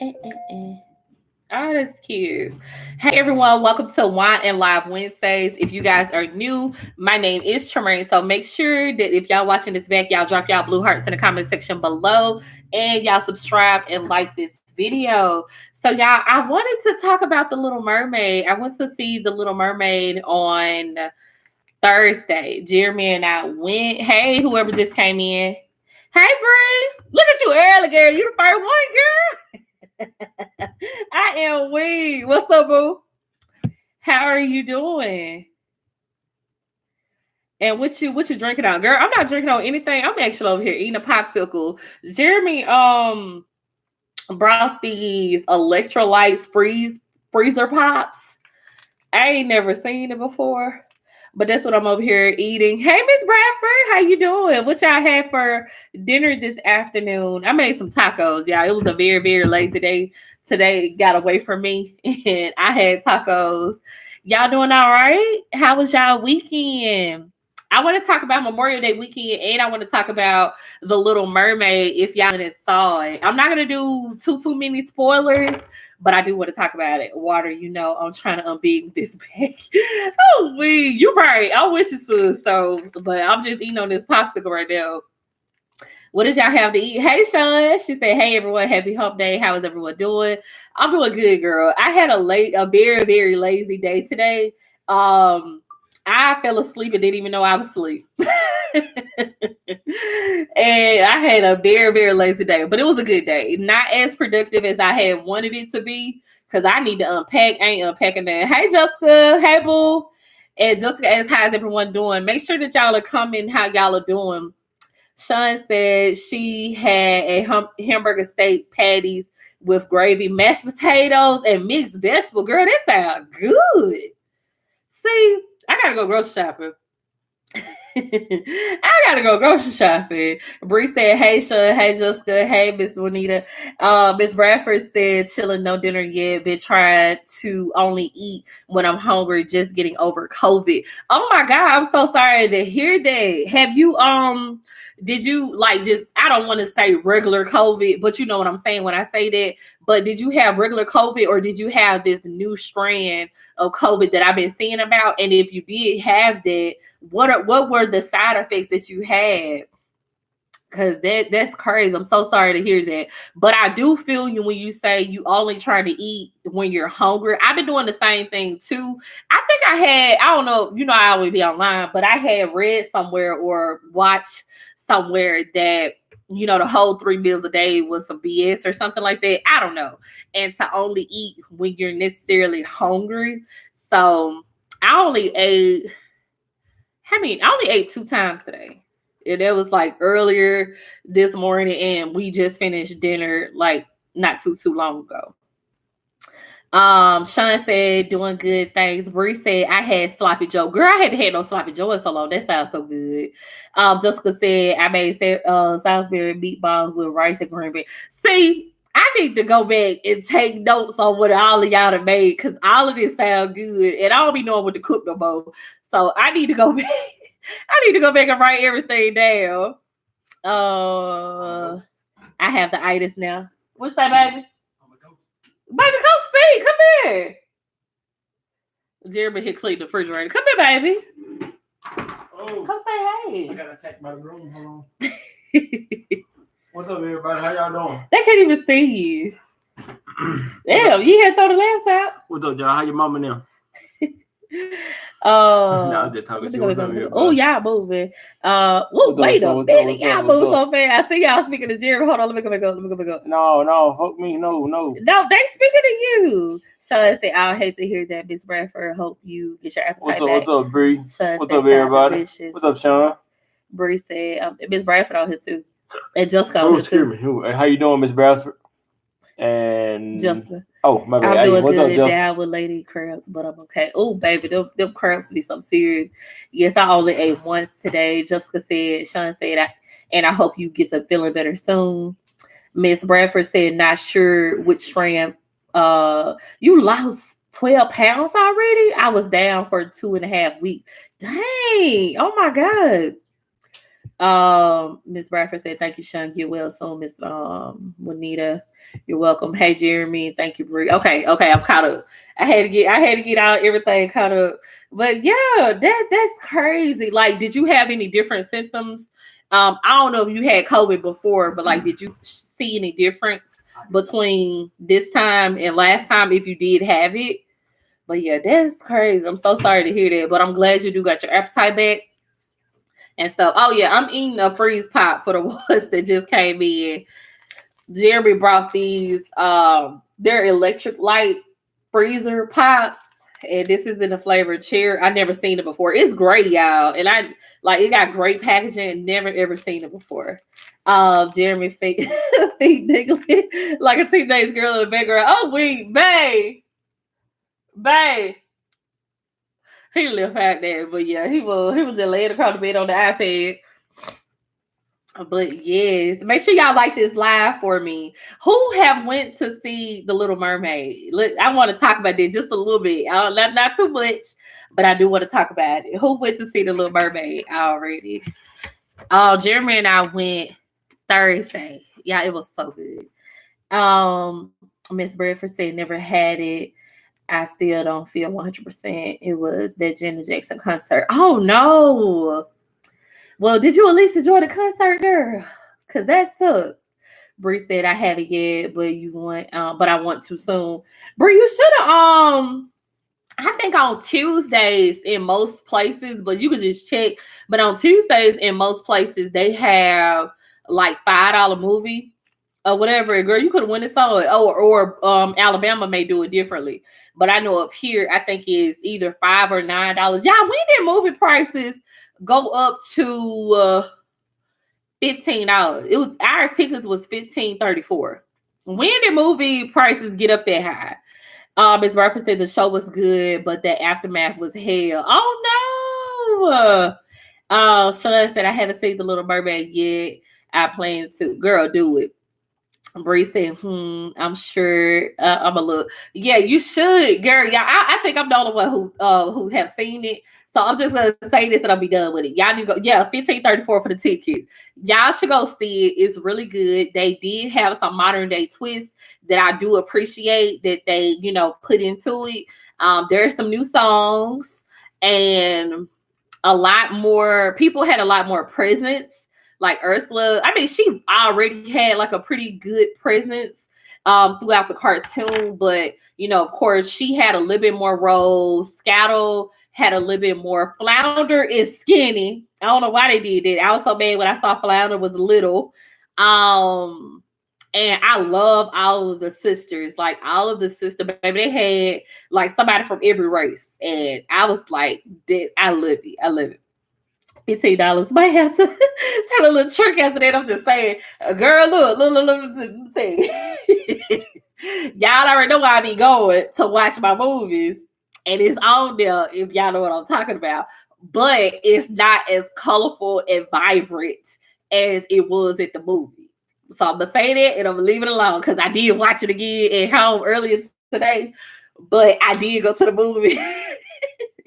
Oh, that's cute. Hey everyone, welcome to Wine and Live Wednesdays. If you guys are new, my name is Tremaine. So make sure that if y'all watching this back, y'all drop y'all blue hearts in the comment section below and y'all subscribe and like this video. So y'all, I wanted to talk about the Little Mermaid. I went to see the Little Mermaid on Thursday. Jeremy and I went. Hey, whoever just came in. Hey, Bree. Look at you early, girl. You the first one, girl. I am weak. What's up, boo? How are you doing? And what you drinking on, girl? I'm not drinking on anything. I'm actually over here eating a popsicle. Jeremy brought these electrolytes freezer pops. I ain't never seen it before. But that's what I'm over here eating. Hey, Miss Bradford, how you doing? What y'all had for dinner this afternoon? I made some tacos, y'all. It was a very, very lazy day. Today got away from me, and I had tacos. Y'all doing all right? How was y'all weekend? I want to talk about Memorial Day weekend, and I want to talk about The Little Mermaid if y'all haven't saw it. I'm not going to do too many spoilers, but I do want to talk about it. Water, I'm trying to unbig this bag. Oh, you're right. I'm with you, sis. So, but I'm just eating on this popsicle right now. What did y'all have to eat? Hey, Sean. She said, "Hey, everyone. Happy Hump Day. How is everyone doing?" I'm doing good, girl. I had a very, very lazy day today. I fell asleep and didn't even know I was asleep. And I had a very, very lazy day, but it was a good day. Not as productive as I had wanted it to be because I need to unpack. I ain't unpacking that. Hey, Jessica. Hey, boo. And Jessica asks, how's everyone doing? Make sure that y'all are commenting how y'all are doing. Sean said she had a hamburger steak patties with gravy, mashed potatoes, and mixed vegetable. Girl, that sounds good. See, I gotta go grocery shopping. I gotta go grocery shopping. Bree said, "Hey, Sean. Hey, Jessica. Hey, Miss Juanita." Miss Bradford said, "Chilling, no dinner yet. Been trying to only eat when I'm hungry. Just getting over COVID." Oh my God, I'm so sorry to hear that. Have you Did you I don't want to say regular COVID, but you know what I'm saying when I say that. But did you have regular COVID or did you have this new strand of COVID that I've been seeing about? And if you did have that, what were the side effects that you had? Because that's crazy. I'm so sorry to hear that. But I do feel you when you say you only try to eat when you're hungry. I've been doing the same thing too. I think I don't know, I always be online, but I had read somewhere or watched somewhere that the whole 3 meals a day was some BS or something like that. I don't know. And to only eat when you're necessarily hungry. So I only ate 2 times today. And it was like earlier this morning, and we just finished dinner like not too long ago. Sean said, "Doing good, thanks." Bree said, "I had sloppy Joe." Girl, I haven't had no sloppy Joe in so long. That sounds so good. Jessica said, "I made Salisbury meatballs with rice and green beans." See, I need to go back and take notes on what all of y'all have made because all of this sound good, and I don't be knowing what to cook no more. So I need to go back. I need to go back and write everything down. I have the itis now. What's that, baby? Baby, come speak. Come here. Jeremy here clean the refrigerator. Come here, baby. Oh. Come say hey. I gotta attack my room. Hold on. What's up, everybody? How y'all doing? They can't even see you. Damn, you had to throw the lamps out. What's up, y'all? How your mama now? No, I'm just talking to oh, y'all moving. Wait a minute. Y'all move so fast. I see y'all speaking to Jeremy. Hold on, let me go back. No, fuck me. No. No, they speaking to you. Sean said, "I hate to hear that, Miss Bradford. Hope you get your appetite back." What's up, Bree? What's up, everybody? Delicious. What's up, Sean? Bree said, Miss Bradford on here too. And Jessica on here too. How you doing, Miss Bradford? And Jessica. Oh, my bad. I'm doing good down with lady crabs, but I'm okay. Oh, baby, them crabs be something serious. Yes, I only ate once today. Jessica said, Sean said, and I hope you get to feeling better soon. Miss Bradford said, not sure which strand. You lost 12 pounds already? I was down for 2.5 weeks. Dang. Oh my God. Miss Bradford said, thank you, Sean. Get well soon, Miss Juanita. You're welcome. Hey Jeremy, thank you, Bree. Okay, I'm caught up. I had to get out everything caught up. But yeah, that's crazy. Like, did you have any different symptoms? I don't know if you had COVID before, but like, did you see any difference between this time and last time if you did have it? But yeah, that's crazy. I'm so sorry to hear that, but I'm glad you do got your appetite back and stuff. Oh yeah, I'm eating a freeze pop for the ones that just came in. Jeremy brought these. They're electric light freezer pops, and this is in the flavor cherry. I never seen it before. It's great, y'all, and I like it. Got great packaging. Never ever seen it before. Jeremy feet feet diggling like a teenage girl in the background. Oh, wait, babe. He lived back there, but yeah, he was just laying across the bed on the iPad. But yes, make sure y'all like this live for me. Who have went to see The Little Mermaid? I want to talk about this just a little bit. Not too much, but I do want to talk about it. Who went to see The Little Mermaid already? Oh, Jeremy and I went Thursday. Yeah, it was so good. Miss Bradford said never had it. I still don't feel 100%. It was that Janet Jackson concert. Oh no. Well, did you at least enjoy the concert, girl? Cause that sucked. Bree said I haven't yet, but I want to soon. Bree, you should have I think on Tuesdays in most places, but you could just check. But on Tuesdays in most places, they have like $5 movie or whatever. Girl, you could have went and saw it. Or Alabama may do it differently. But I know up here, I think it's either $5 or $9. Y'all, when did movie prices go up to $15? It was our tickets was $15.34. When did movie prices get up that high? Ms. Murphy said the show was good, but the aftermath was hell. Oh no. Shalane said I haven't seen The Little Mermaid yet. I plan to. Girl, do it. Bree said, I'm sure I'm a look. Yeah, you should, girl. Yeah, I think I'm the only one who have seen it. So I'm just gonna say this and I'll be done with it. Y'all need to go, yeah, $15.34 for the ticket. Y'all should go see it. It's really good. They did have some modern day twists that I do appreciate that they, put into it. There's some new songs and a lot more people had a lot more presence. Like Ursula, I mean, she already had like a pretty good presence throughout the cartoon, but of course, she had a little bit more roles. Scattle had a little bit more. Flounder is skinny. I don't know why they did that. I was so mad when I saw Flounder was little. And I love all of the sisters, like all of the sisters, baby. They had like somebody from every race, and I was like, I love it. I love it. $15 might have to tell a little trick after that. I'm just saying, girl, look, y'all already know where I be going to watch my movies, and it's on there if y'all know what I'm talking about. But it's not as colorful and vibrant as it was at the movie. So I'm gonna say that, and I'm gonna leave it alone because I did watch it again at home earlier today. But I did go to the movie.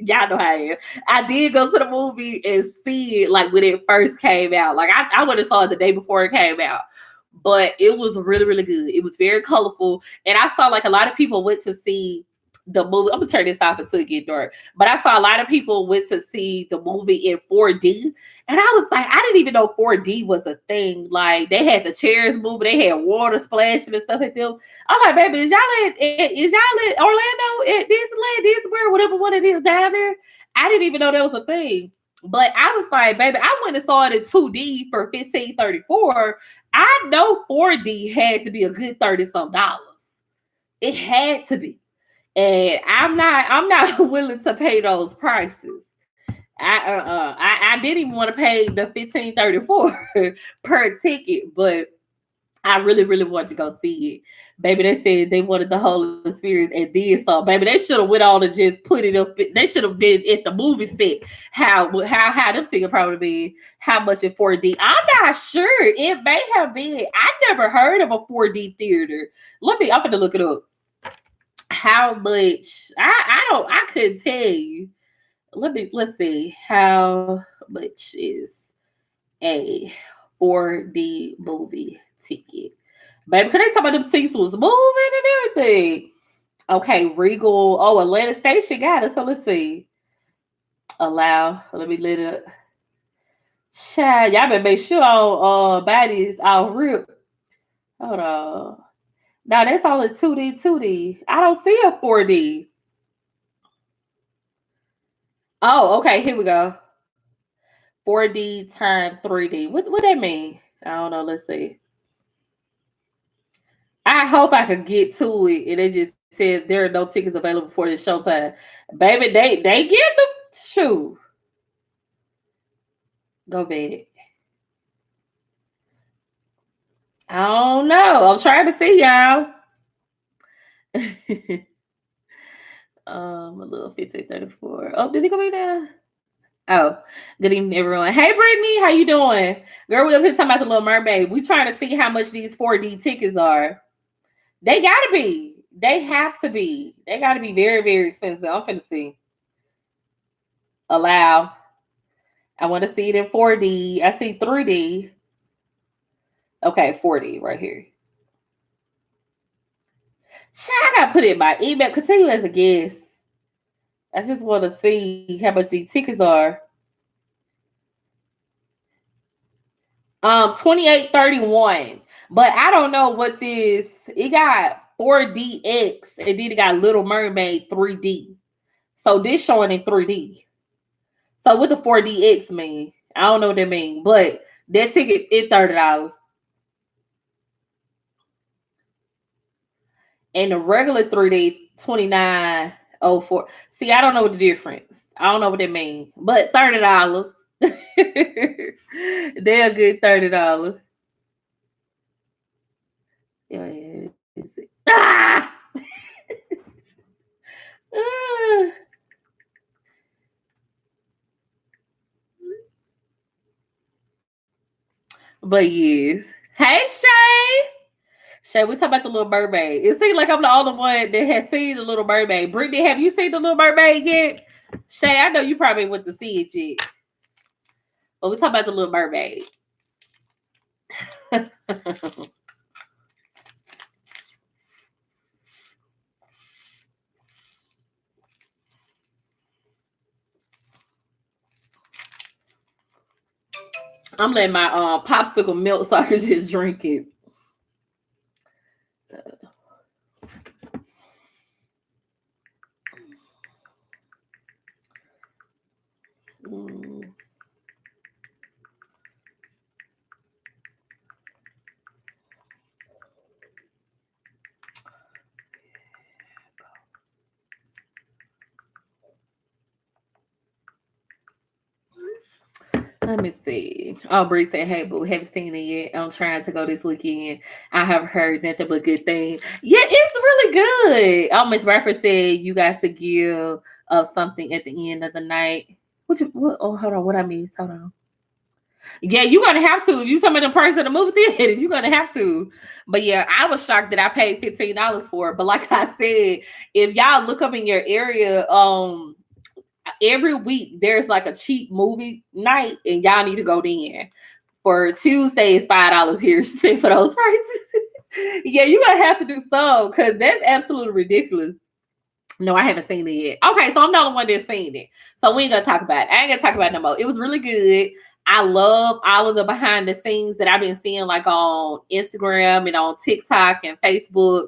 Y'all know how I am. I did go to the movie and see it like when it first came out. Like I would have saw it the day before it came out. But it was really, really good. It was very colorful. And I saw like a lot of people went to see the movie. I'm gonna turn this off until it get dark. But I saw a lot of people went to see the movie in 4D. And I was like, I didn't even know 4D was a thing. Like they had the chairs moving, they had water splashing and stuff at them. I'm like, baby, is y'all in Orlando at Disneyland, Disney World, whatever one it is down there? I didn't even know that was a thing. But I was like, baby, I went and saw it in 2D for $15.34. I know 4D had to be a good $30-some. It had to be. And I'm not willing to pay those prices. I didn't even want to pay the $15.34 per ticket, but I really, really wanted to go see it. Baby, they said they wanted the whole experience and did so. Baby, they should have went on and just put it up. They should have been at the movie set. How them tickets probably be, how much in 4D. I'm not sure. It may have been. I never heard of a 4D theater. I'm gonna look it up. How much? I couldn't tell you. Let's see. How much is a 4D movie ticket? Baby, cause they talking about them seats was moving and everything. Okay, Regal. Oh, Atlantic Station got it. So let's see. Allow. Let me let it. Child, y'all better make sure on bodies all rip. Hold on. Now that's only 2D, 2D. I don't see a 4D. Oh, okay, here we go. 4D time 3D. What that mean? I don't know. Let's see. I hope I could get to it. And it just says there are no tickets available for the showtime. Baby, they get the shoe. Go back. I don't know. I'm trying to see y'all. A little 1534. Oh, did he go back down? Oh, good evening, everyone. Hey, Brittany, how you doing? Girl, we up here talking about the Little Mermaid. We trying to see how much these 4D tickets are. They gotta be. They have to be. They gotta be very, very expensive. I'm finna see. Allow. I want to see it in 4D. I see 3D. Okay, 4D right here. I gotta put it in my email. Continue as a guest. I just want to see how much these tickets are. 2831. But I don't know what this. It got 4DX and then it got Little Mermaid 3D. So this showing in 3D. So what the 4DX mean? I don't know what that mean, but that ticket is $30. And the regular 3D $29.04. See, I don't know the difference. I don't know what that mean, but $30. They're good $30. Yeah. Ah! But yes. Hey Shay. Shay, we talk about the Little Mermaid. It seems like I'm the only one that has seen the Little Mermaid. Brittany, have you seen the Little Mermaid yet? Shay, I know you probably went to see it yet. But we talk about the Little Mermaid. I'm letting my popsicle melt so I can just drink it. Let me see. Oh, Bree said, hey, boo, haven't seen it yet. I'm trying to go this weekend. I have heard nothing but good things. Yeah, it's really good. Oh, Miss Bradford said you got to give something at the end of the night. Oh, hold on. What I miss? Hold on. Yeah, you're going to have to. If you talking about the price of the movie theater, you're going to have to. But yeah, I was shocked that I paid $15 for it. But like I said, if y'all look up in your area, every week there's like a cheap movie night and y'all need to go in. For Tuesday is $5 here for those prices. Yeah, you're gonna have to do so because that's absolutely ridiculous. No, I haven't seen it yet. Okay, so I'm the only one that's seen it. So we ain't gonna talk about it. I ain't gonna talk about it no more. It was really good. I love all of the behind the scenes that I've been seeing like on Instagram and on TikTok and Facebook.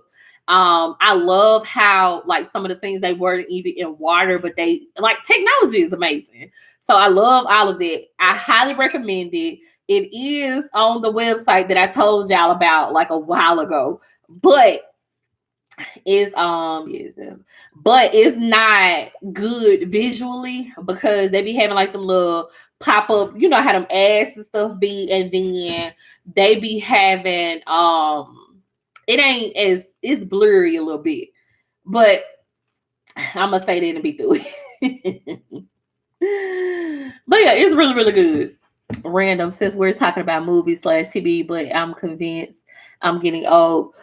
I love how like some of the things they weren't even in water, but they like technology is amazing. So I love all of that. I highly recommend it. It is on the website that I told y'all about like a while ago, but it's but it's not good visually because they be having like them little pop up, you know how them ads and stuff be, and then they be having it ain't as it's blurry a little bit, but I'm gonna say that and be through it. But yeah, it's really, really good. Random since we're talking about movies / TV, but I'm convinced I'm getting old.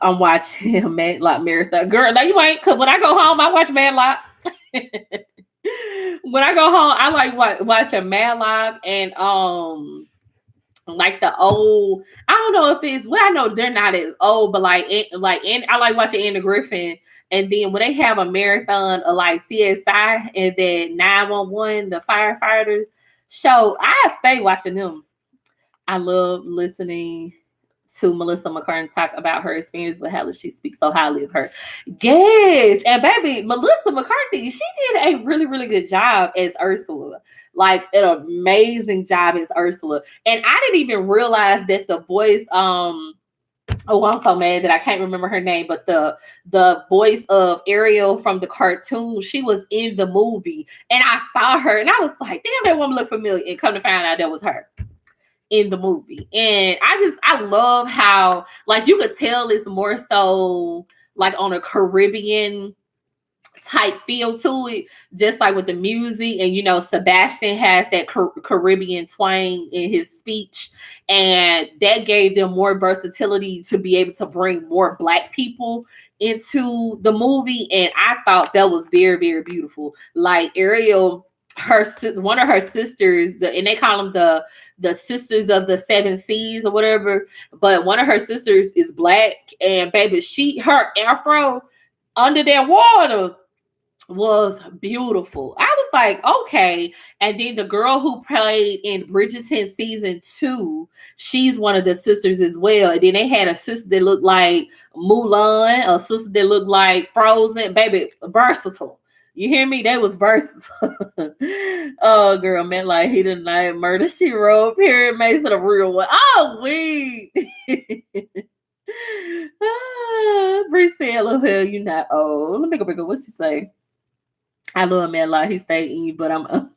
I'm watching Madlock marathon. Girl, no, you ain't. Cause when I go home, I watch Madlock. When I go home, I like watching Madlock and like the old. I don't know if it's well. I know they're not as old, but and I like watching Andy Griffin. And then when they have a marathon of like CSI and then 911, the firefighters show, I stay watching them. I love listening to Melissa McCartney talk about her experience with how she speaks so highly of her. Yes, and baby, Melissa McCarthy, she did a really, really good job as Ursula. Like an amazing job as Ursula. And I didn't even realize that the voice, oh, I'm so mad that I can't remember her name, but the voice of Ariel from the cartoon, she was in the movie. And I saw her and I was like, damn, that woman looked familiar. And come to find out that was her in the movie. And I love how like you could tell it's more so like on a Caribbean type feel to it, just like with the music. And Sebastian has that Caribbean twang in his speech, and that gave them more versatility to be able to bring more Black people into the movie. And I thought that was very, very beautiful. Like Ariel, one of her sisters, and they call them the sisters of the seven seas or whatever, but one of her sisters is Black, and baby, her afro under that water was beautiful. I was like, okay. And then the girl who played in Bridgerton season 2, she's one of the sisters as well. And then they had a sister that looked like Mulan, a sister that looked like Frozen. Baby, versatile. You hear me? That was versatile. Oh, girl, man, like he denied Murder, She Wrote, period, makes it a real one. Oh, we. Bree said, "LOL, you not old." Let me go back up. What she say? I love a man like he stay in, but I'm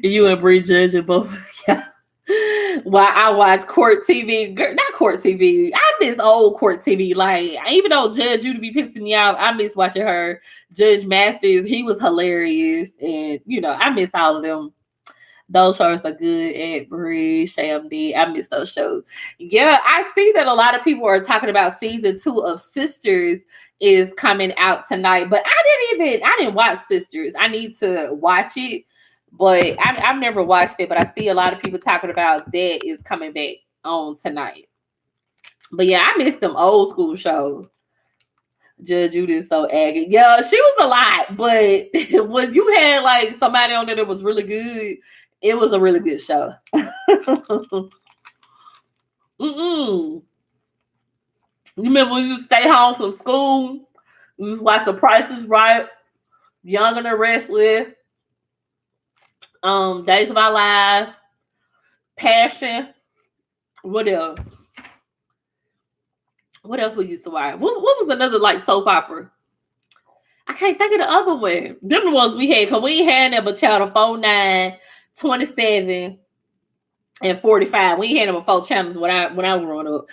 you and Bree judging both. Yeah. While I watch court TV, not court TV. I miss old court TV. Like even though Judge Judy be pissing me off, I miss watching her. Judge Mathis, he was hilarious, and I miss all of them. Those shows are good. At Bree, Sham D, I miss those shows. Yeah, I see that a lot of people are talking about season 2 of Sisters is coming out tonight, but I didn't watch Sisters. I need to watch it, but I've never watched it. But I see a lot of people talking about that is coming back on tonight. But yeah, I miss them old school shows. Judge Judy is so aggy. Yeah, she was a lot, but when you had like somebody on there that was really good, it was a really good show. You remember when you stay home from school, you just watch The Price is Right, Young and the Restless, Days of Our Lives, Passion. What else? What else we used to watch? What was another like soap opera? I can't think of the other one. Them the ones we had, because we ain't had them but Channel 4, 9, 27, and 45. We ain't had them but 4 channels when I was growing up.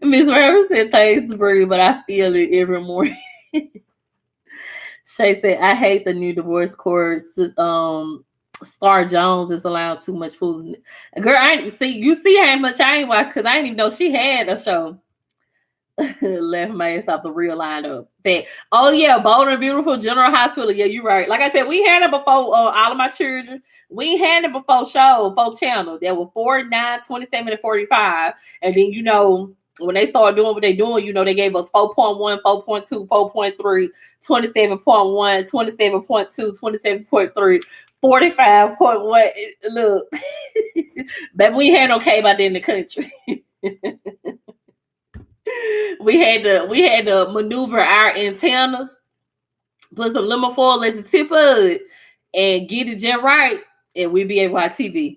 Miss Rivers said thanks, Bree, but I feel it every morning. Shay said, I hate the new divorce court. Star Jones is allowed too much food. Girl, you see how much I ain't watched, because I didn't even know she had a show. Left my ass off the real lineup. Oh yeah, Bold and Beautiful, General Hospital. Yeah, you're right. Like I said, we had it before All of My Children. We had it before 4 channels. There were 4, 9, 27, and 45. And then when they started doing what they're doing, they gave us 4.1, 4.2, 4.3, 27.1, 27.2, 27.3, 45.1. Look, baby, we had no cable out there in the country. We had to maneuver our antennas, put some lemon foil at the tip of it, and get it just right, and we'd be able to watch TV.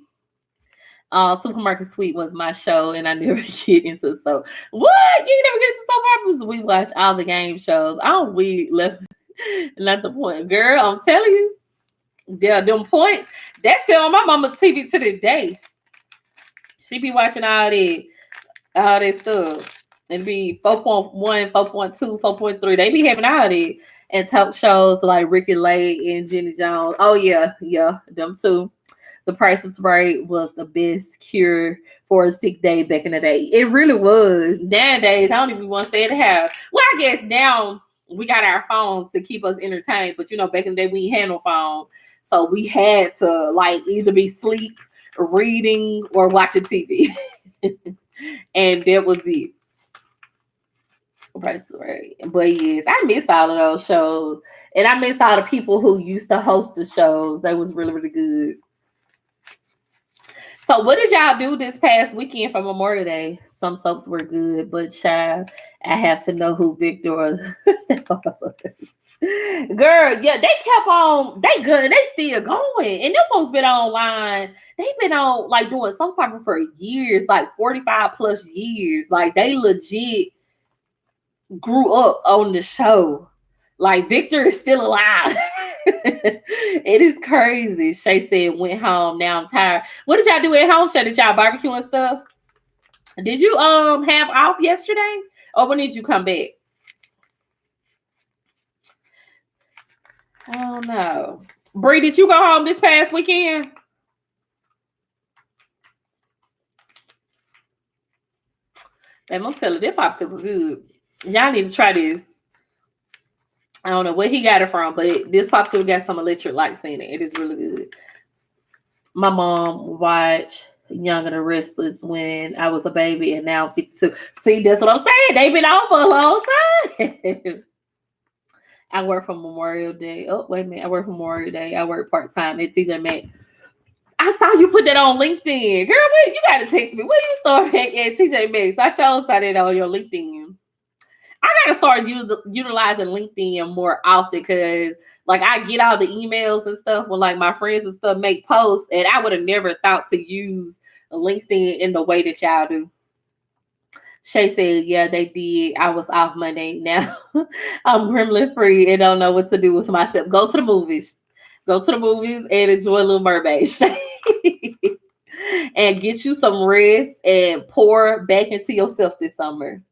Supermarket Sweep was my show, and I never get into so. What? You never get into soap operas? We watch all the game shows. We left not the point, girl. I'm telling you, them points. That's still on my mama's TV to this day. She be watching all that stuff. It'd be 4.1, 4.2, 4.3. They be having all that. And talk shows like Ricky Lake and Jenny Jones. Oh, yeah, them too. The Price is Right was the best cure for a sick day back in the day. It really was. Nowadays, I don't even want to stay at the house. Well, I guess now we got our phones to keep us entertained. But, back in the day, we had no phone. So we had to, like, either be asleep reading, or watching TV. And that was it. Right. But yes, I miss all of those shows. And I miss all the people who used to host the shows. That was really, really good. So what did y'all do this past weekend for Memorial Day? Some soaps were good, but child, I have to know who Victor or Stefan was. Girl, yeah, they kept on. They good. They still going, and them folks been online. They've been on like doing soap opera for years, like 45 plus years. Like they legit grew up on the show. Like Victor is still alive. It is crazy. Shay said went home. Now I'm tired. What did y'all do at home? Shay, did y'all barbecue and stuff? Did you have off yesterday? Or when did you come back? I don't know. Bree, did you go home this past weekend? I'm telling you, that popsicle good. Y'all need to try this. I don't know where he got it from, but this popsicle got some electric lights in it. It is really good. My mom watched Young and the Restless when I was a baby, and now 52. See, that's what I'm saying. They've been on for a long time. I work for Memorial Day. Oh, wait a minute. I work for Memorial Day. I work part-time at TJ Maxx. I saw you put that on LinkedIn. Girl, you got to text me. When you start at TJ Maxx? I saw that on your LinkedIn. I got to start utilizing LinkedIn more often because, like, I get all the emails and stuff when, like, my friends and stuff make posts, and I would have never thought to use LinkedIn in the way that y'all do. Shay said, yeah, they did. I was off Monday. Now I'm gremlin free and don't know what to do with myself. Go to the movies. Go to the movies and enjoy Little Mermaid. And get you some rest and pour back into yourself this summer.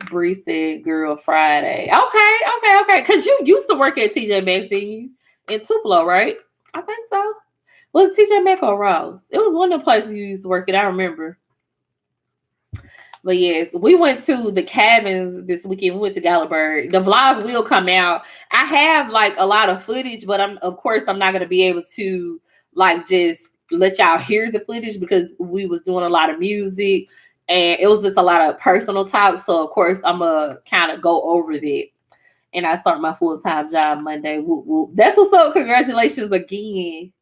Bree said, girl, Friday. Okay. Because you used to work at TJ Maxx, didn't you? In Tupelo, right? I think so. Was it TJ Maxx or Ross? It was one of the places you used to work at. I remember. But yes, we went to the cabins this weekend. We went to Gallenberg. The vlog will come out. I have like a lot of footage, but I'm not going to be able to like just let y'all hear the footage because we was doing a lot of music and it was just a lot of personal talk. So of course I'm going to kind of go over that. And I start my full-time job Monday. Whoop, whoop. That's what's up. Congratulations again.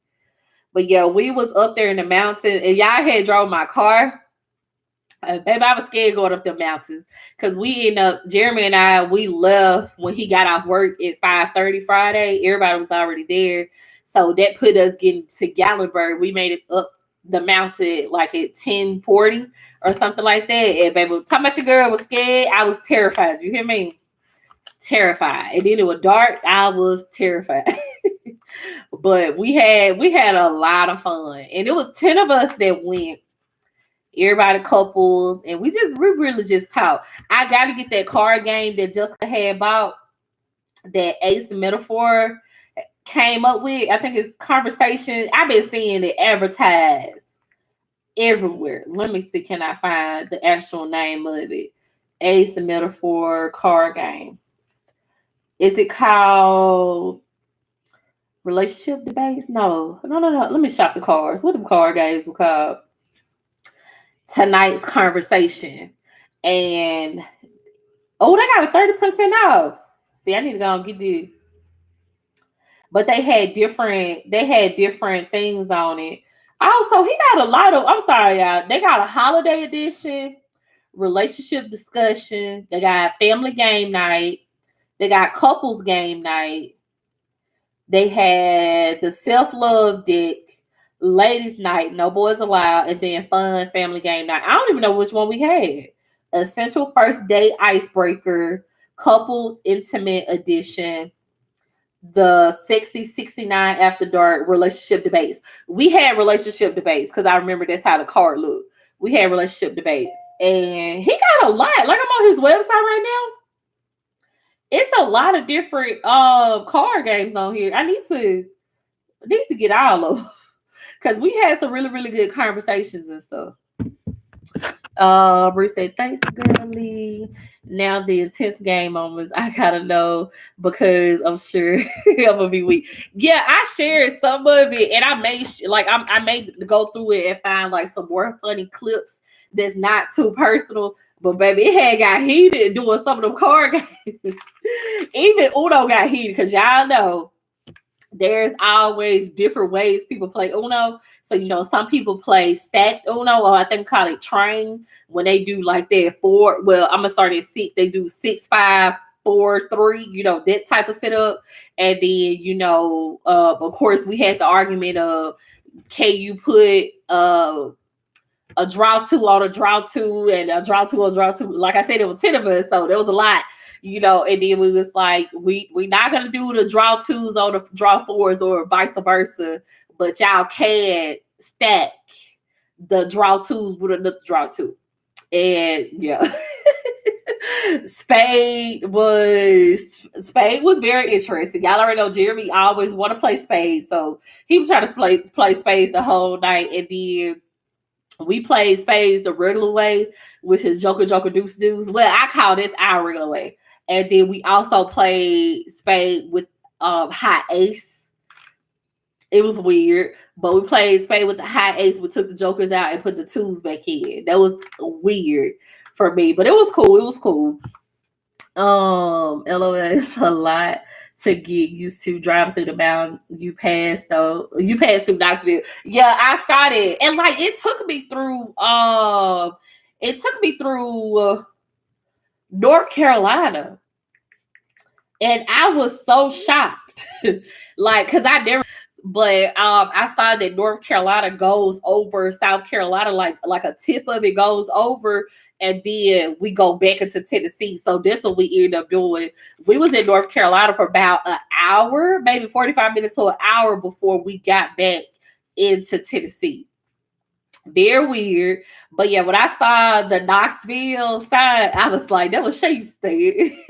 But yeah, we was up there in the mountains and y'all had drove my car. Baby, I was scared going up the mountains because Jeremy and I, we left when he got off work at 5:30 Friday. Everybody was already there. So that put us getting to Gallenberg. We made it up the mountain like at 10:40 or something like that. And baby, talking about your girl was scared. I was terrified. You hear me? Terrified. And then it was dark. I was terrified. But we had a lot of fun. And it was 10 of us that went. Everybody couples, and we really just talk. I got to get that card game that Jessica had bought, that Ace Metaphor came up with. I think it's Conversation. I've been seeing it advertised everywhere. Let me see, can I find the actual name of it? Ace Metaphor card game. Is it called Relationship Debates? No. Let me shop the cards. What the card games were called? Tonight's Conversation. And they got a 30% off. See, I need to go and get this. But they had different things on it. Also, he got a lot of, I'm sorry, y'all. They got a holiday edition, relationship discussion. They got family game night. They got couples game night. They had the self-love deck. Ladies' night, no boys allowed, and then fun family game night. I don't even know which one we had. Essential first date icebreaker, couple intimate edition, the sexy 69 after dark relationship debates. We had relationship debates because I remember that's how the card looked. We had relationship debates, and he got a lot. Like I'm on his website right now. It's a lot of different card games on here. I need to get all of them. Because we had some really, really good conversations and stuff. Bruce said, thanks, girlie. Now the intense game moments, I gotta know because I'm sure I'm gonna be weak. Yeah, I shared some of it, and I made I made go through it and find like some more funny clips that's not too personal. But baby, it had got heated doing some of them card games. Even Uno got heated because y'all know there's always different ways people play Uno. So, some people play stacked Uno, or I think call it train when they do like that four. Well, I'm gonna start at 6. They do 6, 5, 4, 3, that type of setup. And then, of course, we had the argument of can you put a draw 2 on a draw 2 and a draw 2 on a draw 2. Like I said, it was 10 of us, so there was a lot. And then we was like, we not gonna do the draw 2s on the draw 4s or vice versa, but y'all can stack the draw 2s with another draw 2. And yeah. Spade was very interesting. Y'all already know Jeremy always want to play spades, so he was trying to play spades the whole night. And then we played spades the regular way, which is Joker, Joker, Deuce, Deuce. Well, I call this our regular way. And then we also played spade with high ace. It was weird, but we played spade with the high ace. We took the jokers out and put the 2s back in. That was weird for me, but it was cool. It was cool. LOL, it's a lot to get used to driving through the mountain. You passed through Knoxville. Yeah, I saw it. And like it took me through North Carolina. And I was so shocked. Like, cause I never, but I saw that North Carolina goes over South Carolina, like a tip of it goes over, and then we go back into Tennessee. So that's what we ended up doing. We was in North Carolina for about an hour, maybe 45 minutes to an hour before we got back into Tennessee. Very weird. But yeah, when I saw the Knoxville sign, I was like, that was Shay's thing.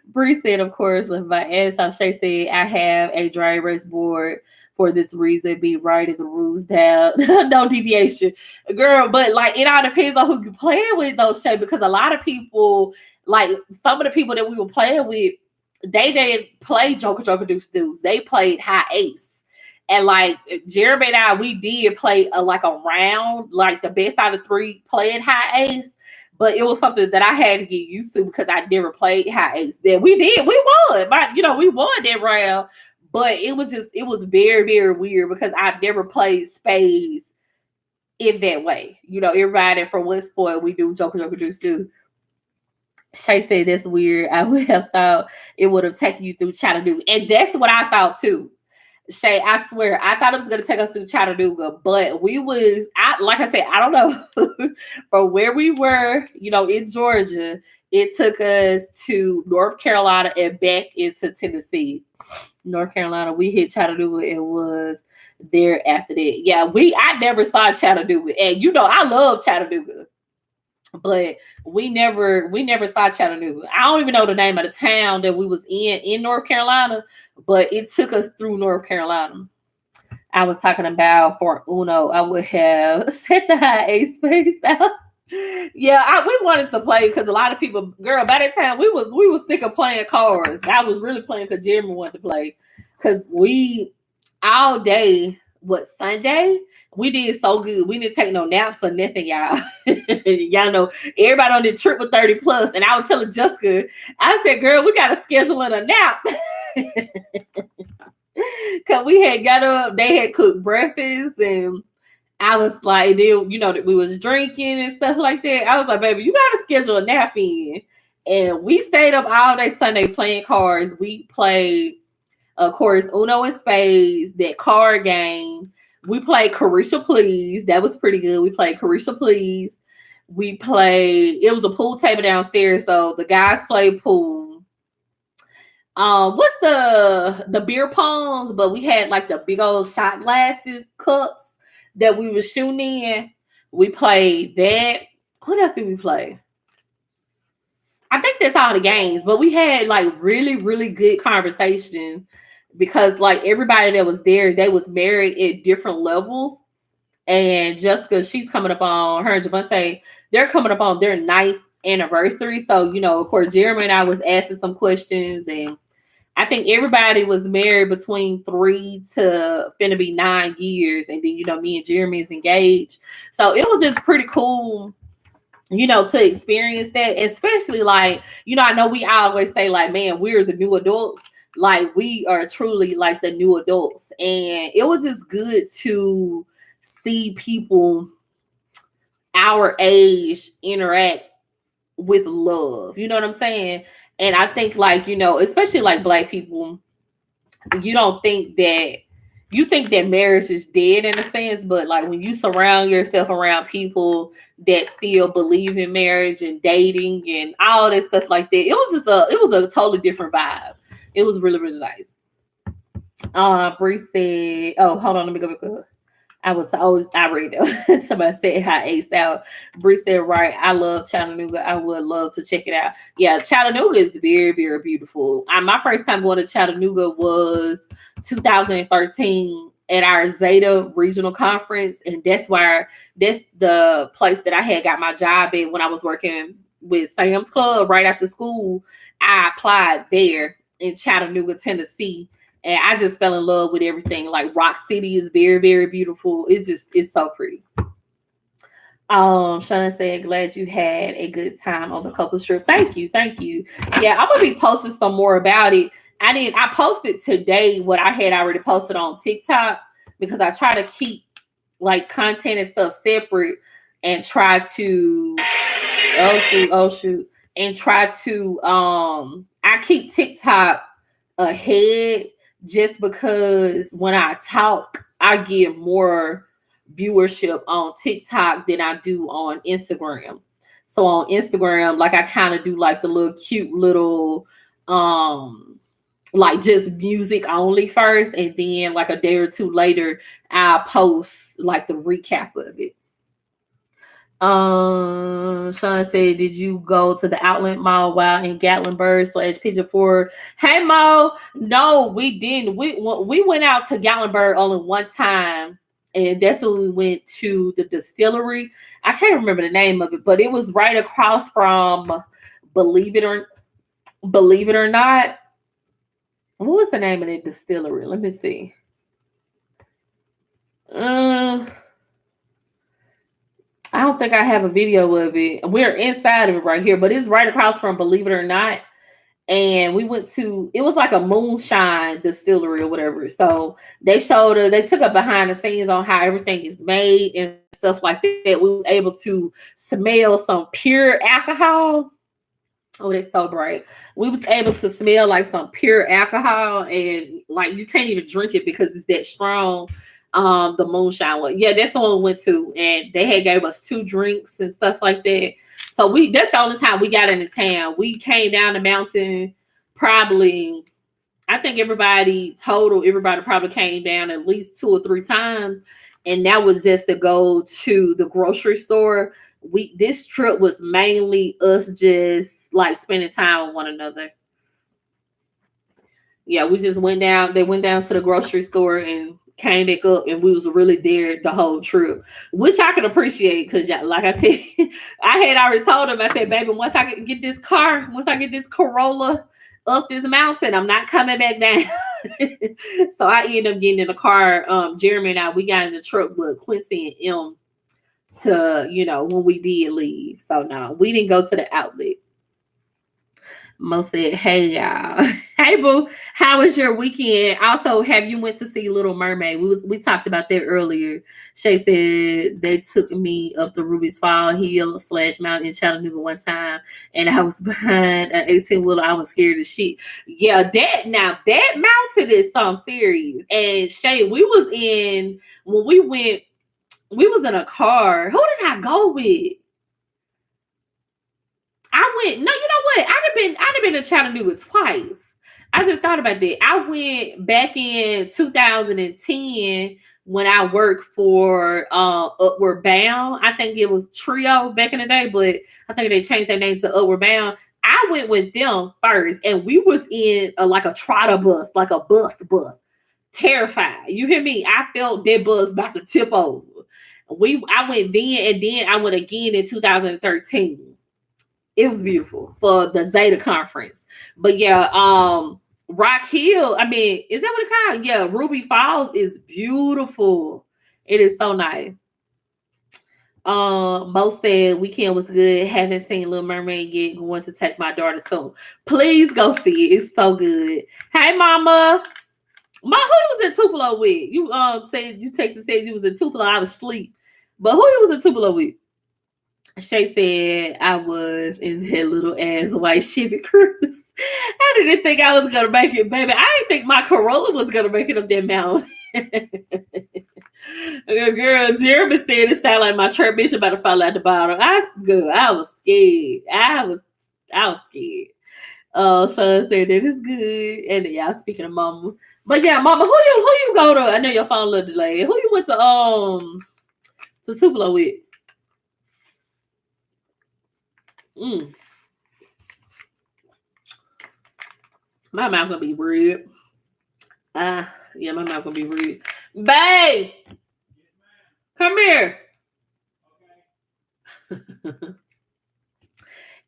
Bree said, of course, left my ass off. Shay said, I have a dry erase board for this reason, be writing the rules down. No deviation. Girl, but like it all depends on who you playing with though, Shay, because a lot of people, like some of the people that we were playing with, they didn't play Joker, Joker, Deuce, Deuce. They played high ace. And like Jeremy and I, we did play a round, like the best out of 3 playing high ace. But it was something that I had to get used to because I never played high ace. Then we won. We won that round. But it was very, very weird because I've never played spades in that way. Everybody from West Point, we do Joker, Joker, Deuce, Deuce. Shay said that's weird. I would have thought it would have taken you through Chattanooga. And that's what I thought too. Shay, I swear, I thought it was going to take us through Chattanooga, but like I said, I don't know. From where we were, in Georgia, it took us to North Carolina and back into Tennessee. North Carolina, we hit Chattanooga and was there after that. Yeah, I never saw Chattanooga, and I love Chattanooga. But we never saw Chattanooga. I don't even know the name of the town that we was in North Carolina, but it took us through North Carolina. I was talking about for Uno, I would have set the high ace space out. Yeah, we wanted to play because a lot of people, girl, by that time we was sick of playing cards. I was really playing because Jeremy wanted to play because we all day. Sunday? We did so good. We didn't take no naps or nothing, y'all. Y'all know everybody on the trip with 30 plus. And I was telling Jessica, I said, girl, we got to schedule in a nap. Because we had got up, they had cooked breakfast, and I was like, we was drinking and stuff like that. I was like, baby, you got to schedule a nap in. And we stayed up all day Sunday playing cards. We played, of course, Uno and spades, that card game. We played Carisha Please. That was pretty good. We played Carisha Please. We played, it was a pool table downstairs, so the guys played pool. What's the beer pongs? But we had like the big old shot glasses, cups that we were shooting in. We played that. What else did we play? I think that's all the games, but we had like really, really good conversations because like everybody that was there, they was married at different levels. and Jessica, she's coming up on her and Javante, they're coming up on their 9th anniversary. So, of course, Jeremy and I was asking some questions, and I think everybody was married between 3 to finna be 9 years. And then, me and Jeremy is engaged. So it was just pretty cool, to experience that, especially like, I know we always say like, man, we're the new adults. Like we are truly like the new adults. And it was just good to see people our age interact with love. You know what I'm saying? And I think like, especially like Black people, you think that marriage is dead in a sense, but like when you surround yourself around people that still believe in marriage and dating and all this stuff like that, it was a totally different vibe. It was really, really nice. Bree said, oh, hold on, let me go back up. I read it. Somebody said hi, Ace out. Bree said, right, I love Chattanooga. I would love to check it out. Yeah, Chattanooga is very, very beautiful. My first time going to Chattanooga was 2013 at our Zeta Regional Conference. And that's the place that I had got my job at when I was working with Sam's Club right after school. I applied there in Chattanooga, Tennessee. And I just fell in love with everything. Like Rock City is very, very beautiful. It's so pretty. Sean said, glad you had a good time on the couples trip. Thank you. Yeah, I'm gonna be posting some more about it. I posted today what I had already posted on TikTok because I try to keep like content and stuff separate and try to and try to I keep TikTok ahead just because when I talk, I get more viewership on TikTok than I do on Instagram. So on Instagram, like I kind of do like the little cute little like just music only first, and then like a day or two later, I post like the recap of it. Sean said, did you go to the Outlet Mall while in Gatlinburg / Pigeon Forge? Hey Mo, no, we didn't. We went out to Gatlinburg only one time, and that's when we went to the distillery. I can't remember the name of it, but it was right across from Believe It or Not. What was the name of the distillery? Let me see. I don't think I have a video of it. We're inside of it right here, but it's right across from Believe It or Not. And we went to, it was like a moonshine distillery or whatever. So they took a behind the scenes on how everything is made and stuff like that. We was able to smell some pure alcohol. Oh, that's so bright. We was able to smell like some pure alcohol, and like you can't even drink it because it's that strong. The moonshine one. Yeah, that's the one we went to, and they had gave us 2 drinks and stuff like that. So that's the only time we got into town. We came down the mountain probably, I think everybody probably came down at least 2 or 3 times. And that was just to go to the grocery store. This trip was mainly us just like spending time with one another. Yeah, we just went down. They went down to the grocery store and came back up, and we was really there the whole trip, which I could appreciate because, like I said, I had already told him, I said, baby, once I get this Corolla up this mountain, I'm not coming back down. So I ended up getting in the car. Jeremy and I, we got in the truck with Quincy and M to, when we did leave. So no, we didn't go to the outlet. Mo said, hey y'all. Hey boo, how was your weekend? Also, have you went to see Little Mermaid? We talked about that earlier. Shay said they took me up the Ruby's Fall Hill / Mountain in Chattanooga one time, and I was behind an 18-wheeler. I was scared as shit. Yeah, that mountain is something serious. And Shay, when we went, we was in a car. Who did I go with? You know what? I'd have been to Chattanooga twice. I just thought about that. I went back in 2010 when I worked for Upward Bound. I think it was Trio back in the day, but I think they changed their name to Upward Bound. I went with them first, and we was in like a trotter bus, like a bus. Terrified. You hear me? I felt that bus about to tip over. I went then, and then I went again in 2013. It was beautiful for the Zeta conference. But yeah, Rock Hill, I mean, is that what it's called? Yeah, Ruby Falls is beautiful. It is so nice. Mo said weekend was good. Haven't seen Little Mermaid yet. Going to take my daughter soon. Please go see it. It's so good. Hey, Mama. Who you was in Tupelo with? You said you texted said you was in Tupelo. I was asleep. But who you was in Tupelo with? Shay said I was in that little ass white Chevy Cruze. I didn't think I was gonna make it, baby. I didn't think my Corolla was gonna make it up that mountain. Girl, Jeremy said it sounded like my transmission about to fall out the bottom. I was scared. I was scared. Sean said that is good. And y'all speaking of Mama. But yeah, Mama, who you go to? I know your phone a little delayed. Who you went to Tupelo with? My mouth gonna be red. Yeah, my mouth gonna be red. Babe, come here.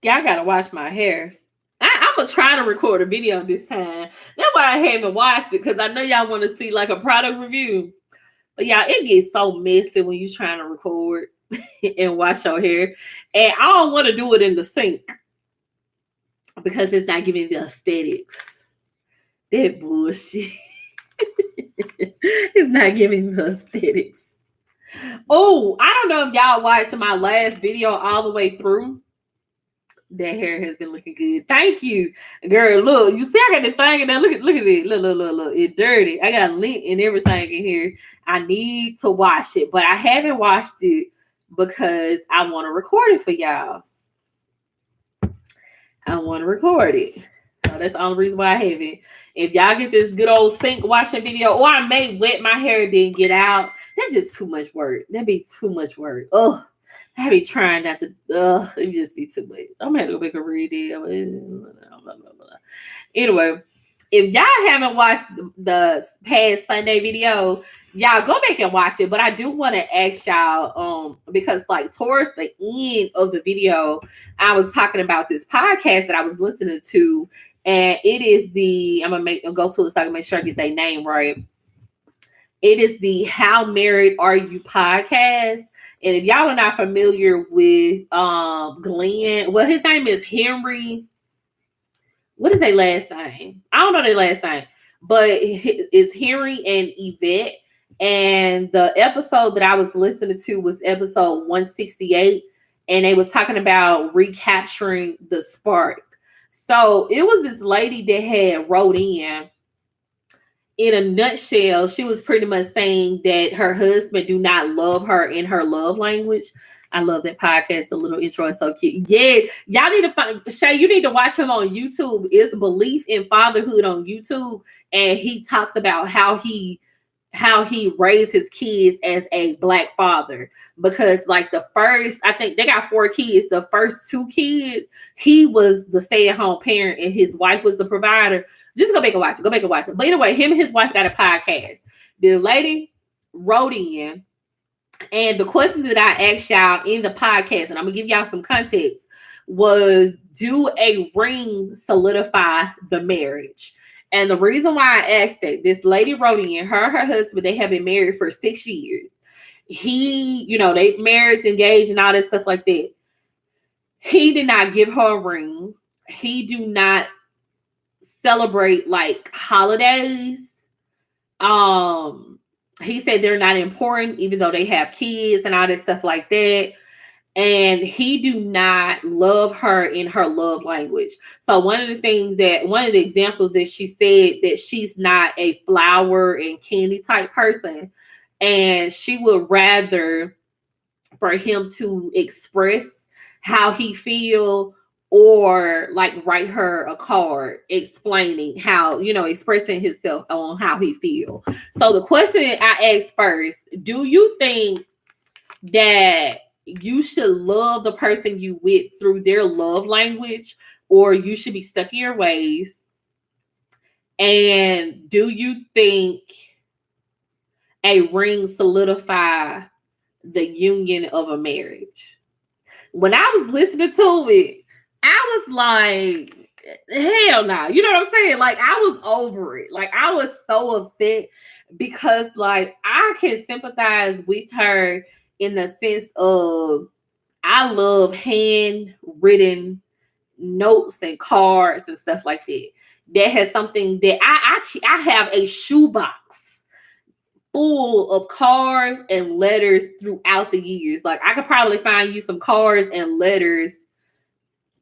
Yeah, I gotta wash my hair. I'm gonna try to record a video this time. That's why I haven't watched it, because I know y'all want to see like a product review. But y'all, it gets so messy when you're trying to record and wash your hair. And I don't want to do it in the sink because it's not giving the aesthetics. That bullshit. It's not giving the aesthetics. Oh, I don't know if y'all watched my last video all the way through. That hair has been looking good. Thank you, girl. Look, you see, I got the thing in there. Look at it. Look. It's dirty. I got lint and everything in here. I need to wash it, but I haven't washed it because I want to record it for y'all. I want to record it. So that's the only reason why I haven't. If y'all get this good old sink washing video, or I may wet my hair then get out, that's just too much work. That'd be too much work. Oh. I be trying not to. It just be too late. I'm gonna have to go make a read. Anyway, if y'all haven't watched the past Sunday video, y'all go back and watch it. But I do want to ask y'all, because like towards the end of the video, I was talking about this podcast that I was listening to, and it is I'm gonna go to it so I can make sure I get their name right. It is the How Married Are You podcast. And if y'all are not familiar with Glenn, well, his name is Henry. What is their last name? I don't know their last name, but it's Henry and Yvette. And the episode that I was listening to was episode 168. And they was talking about recapturing the spark. So it was this lady that had wrote in a nutshell, she was pretty much saying that her husband do not love her in her love language. I love that podcast. The little intro is so cute. Yeah, y'all need to find Shay. You need to watch him on YouTube. It's Belief in Fatherhood on YouTube, and he talks about how he raised his kids as a Black father. Because like the first, I think they got 4 kids. The first 2 kids, he was the stay-at-home parent, and his wife was the provider. Just go back and watch it. But anyway, him and his wife got a podcast. The lady wrote in, and the question that I asked y'all in the podcast, and I'm gonna give y'all some context, was, do a ring solidify the marriage? And the reason why I asked that, this lady wrote in, her husband, they have been married for 6 years. They marriage, engaged, and all that stuff like that. He did not give her a ring. He do not celebrate like holidays. He said they're not important, even though they have kids and all that stuff like that. And he do not love her in her love language. So one of the examples that she said that she's not a flower and candy type person, and she would rather for him to express how he feel, or like write her a card explaining how, expressing himself on how he feel. So the question I asked first, do you think that you should love the person you with through their love language, or you should be stuck in your ways? And do you think a ring solidify the union of a marriage. When I was listening to it, I was like, hell no. You know what I'm saying? Like, I was over it. Like, I was so upset because, like, I can sympathize with her in the sense of I love handwritten notes and cards and stuff like that. That has something that I have a shoebox full of cards and letters throughout the years. Like, I could probably find you some cards and letters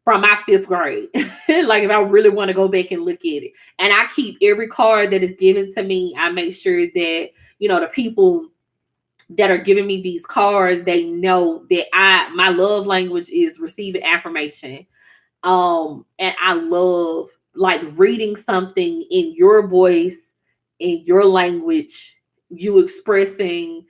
from my 5th grade. Like, if I really want to go back and look at it. And I keep every card that is given to me. I make sure that, you know, the people that are giving me these cards, they know that my love language is receiving affirmation. And I love like reading something in your voice, in your language, you expressing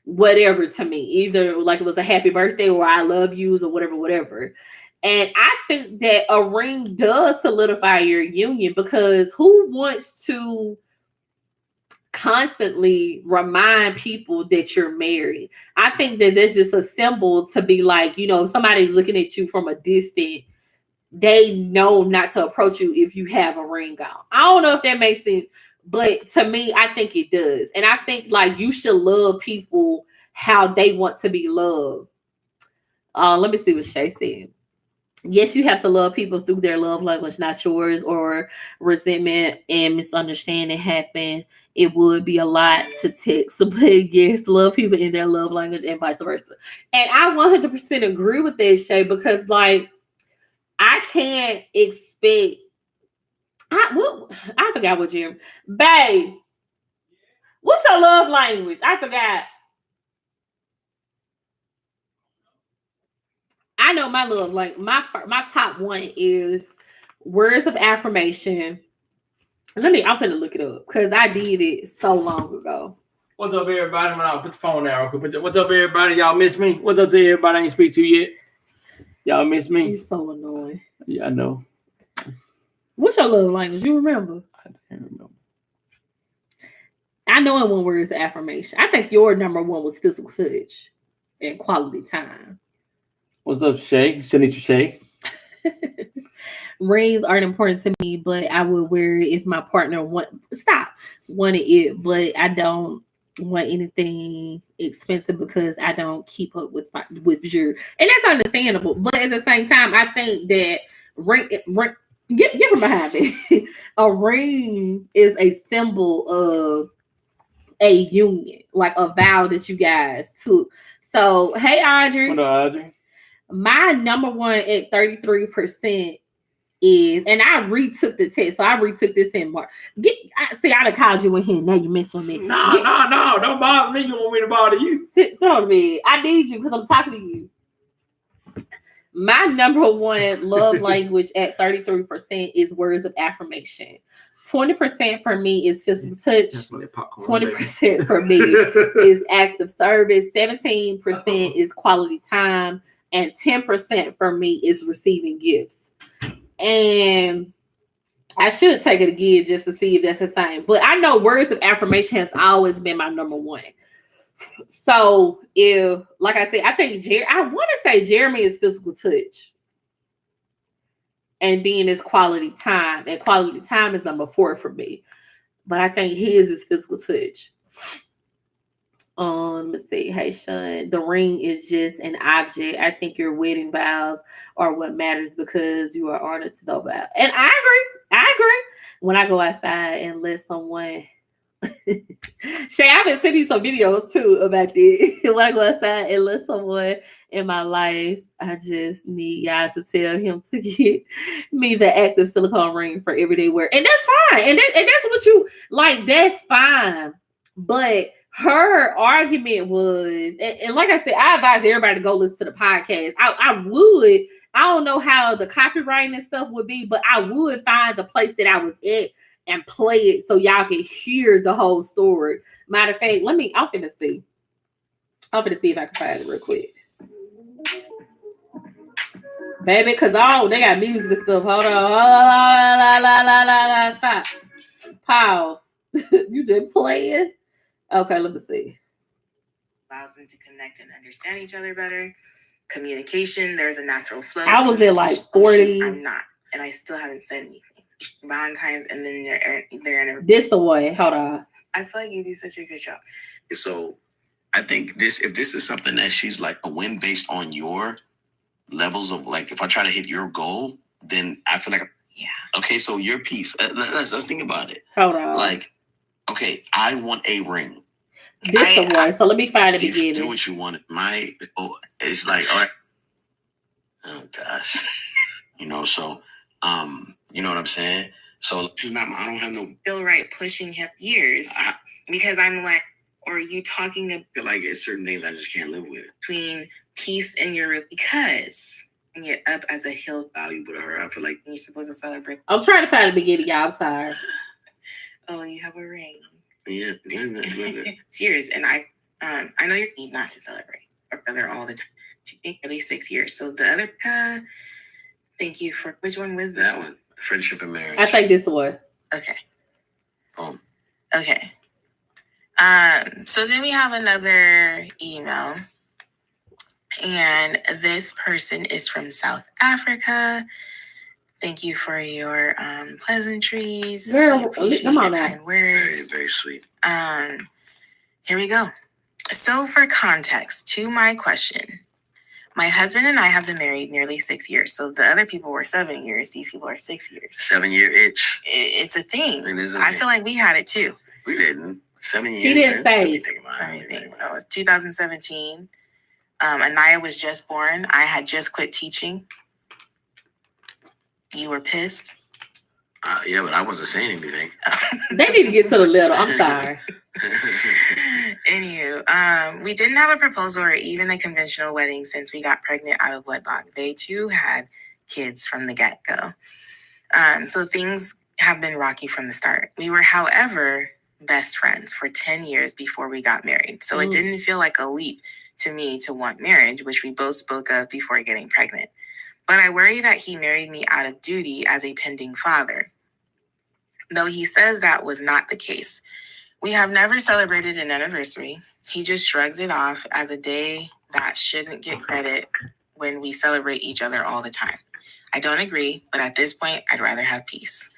whatever to me, either like it was a happy birthday or I love yous or whatever. And I think that a ring does solidify your union, because who wants to constantly remind people that you're married? I think that that's just a symbol to be like, you know, if somebody's looking at you from a distance, they know not to approach you if you have a ring on. I don't know if that makes sense, but to me, I think it does. And I think like you should love people how they want to be loved. Let me see what Shay said. Yes, you have to love people through their love language, not yours, or resentment and misunderstanding happen. It would be a lot to text, but yes, love people in their love language and vice versa. And I 100% agree with that, Shay, because like I can't expect. I forgot what you, babe. What's your love language? I forgot. I know my love language. My top one is words of affirmation. I'm finna look it up because I did it so long ago. What's up, everybody? I'll put the phone down. What's up, everybody? Y'all miss me? What's up to everybody I ain't speak to yet? Y'all miss me? You're so annoying. Yeah, I know. What's your love language? You remember? I can't remember. I know it one words of affirmation. I think your number one was physical touch and quality time. What's up, Shay? Shanicia Shay. Rings aren't important to me, but I would wear it if my partner wanted it, but I don't want anything expensive because I don't keep up with jewelry, and that's understandable. But at the same time, I think that ring get from behind me. A ring is a symbol of a union, like a vow that you guys took. So, hey, Audrey. What up, Audrey? My number one at 33% is, and I retook the test, so I retook this in March. I'd have called you in here. Now you mess with me. No, don't bother me. You want me to bother you? Sit on me. I need you because I'm talking to you. My number one love language at 33% is words of affirmation. 20% for me is physical touch. 20% for me is acts of service. 17% is quality time. And 10% for me is receiving gifts. And I should take it again just to see if that's the same. But I know words of affirmation has always been my number one. So if, like I said, I think I want to say Jeremy is physical touch. And then it's quality time. And quality time is number 4 for me. But I think his is physical touch. Let's see. Hey, Sean, the ring is just an object. I think your wedding vows are what matters because you are honored to know about. And I agree. When I go outside and let someone Shay, I've been sending some videos too about this. When I go outside and let someone in my life, I just need y'all to tell him to get me the active silicone ring for everyday wear. And that's fine. And that's what you like, that's fine. But her argument was, and like I said, I advise everybody to go listen to the podcast. I don't know how the copywriting and stuff would be, but I would find the place that I was at and play it so y'all can hear the whole story. Matter of fact, I'm finna see. I'm finna see if I can find it real quick. Baby, because they got music and stuff. Hold on. Stop. Pause. You just playing? Okay, let me see. allows them to connect and understand each other better. Communication, there's a natural flow. I was at like 40. I'm not, and I still haven't said anything. Valentine's, and then they're in a. This the one. Hold on. I feel like you do such a good job. So I think if this is something that she's like a win based on your levels of like, if I try to hit your goal, then I feel like, yeah. Okay, so your piece, let's think about it. Hold on. Like, okay, I want a ring. This the one. So let me find the beginning. Do what you want. It's like, all right. Oh gosh. So you know what I'm saying? So it's not, I don't have no feel right pushing him years because I'm like, or are you talking to feel like it's certain things I just can't live with. Between peace and your because and get up as a hill value with her. I feel like you're supposed to celebrate. I'm trying to find the beginning, y'all. I'm sorry. Oh, you have a ring. Yeah. Tears, and I know you need not to celebrate or brother all the time. She think really 6 years. So the other thank you for which one was this? That one. Friendship and marriage. I think this one. Okay. Okay. So then we have another email. And this person is from South Africa. Thank you for your pleasantries. Girl, come on now. Kind words. Very, very sweet. Here we go. So for context to my question, my husband and I have been married nearly 6 years. So the other people were 7 years. These people are 6 years. 7-year itch. It's a thing. It is I feel like we had it too. We didn't. 7 years. She didn't say. It was 2017. Anaya was just born. I had just quit teaching. You were pissed. Yeah, but I wasn't saying anything. They need to get to the little. I'm sorry. Anywho, we didn't have a proposal or even a conventional wedding since we got pregnant out of wedlock. They too had kids from the get-go. So things have been rocky from the start. We were, however, best friends for 10 years before we got married. So it didn't feel like a leap to me to want marriage, which we both spoke of before getting pregnant. But I worry that he married me out of duty as a pending father, though he says that was not the case. We have never celebrated an anniversary. He just shrugs it off as a day that shouldn't get credit when we celebrate each other all the time. I don't agree, but at this point, I'd rather have peace.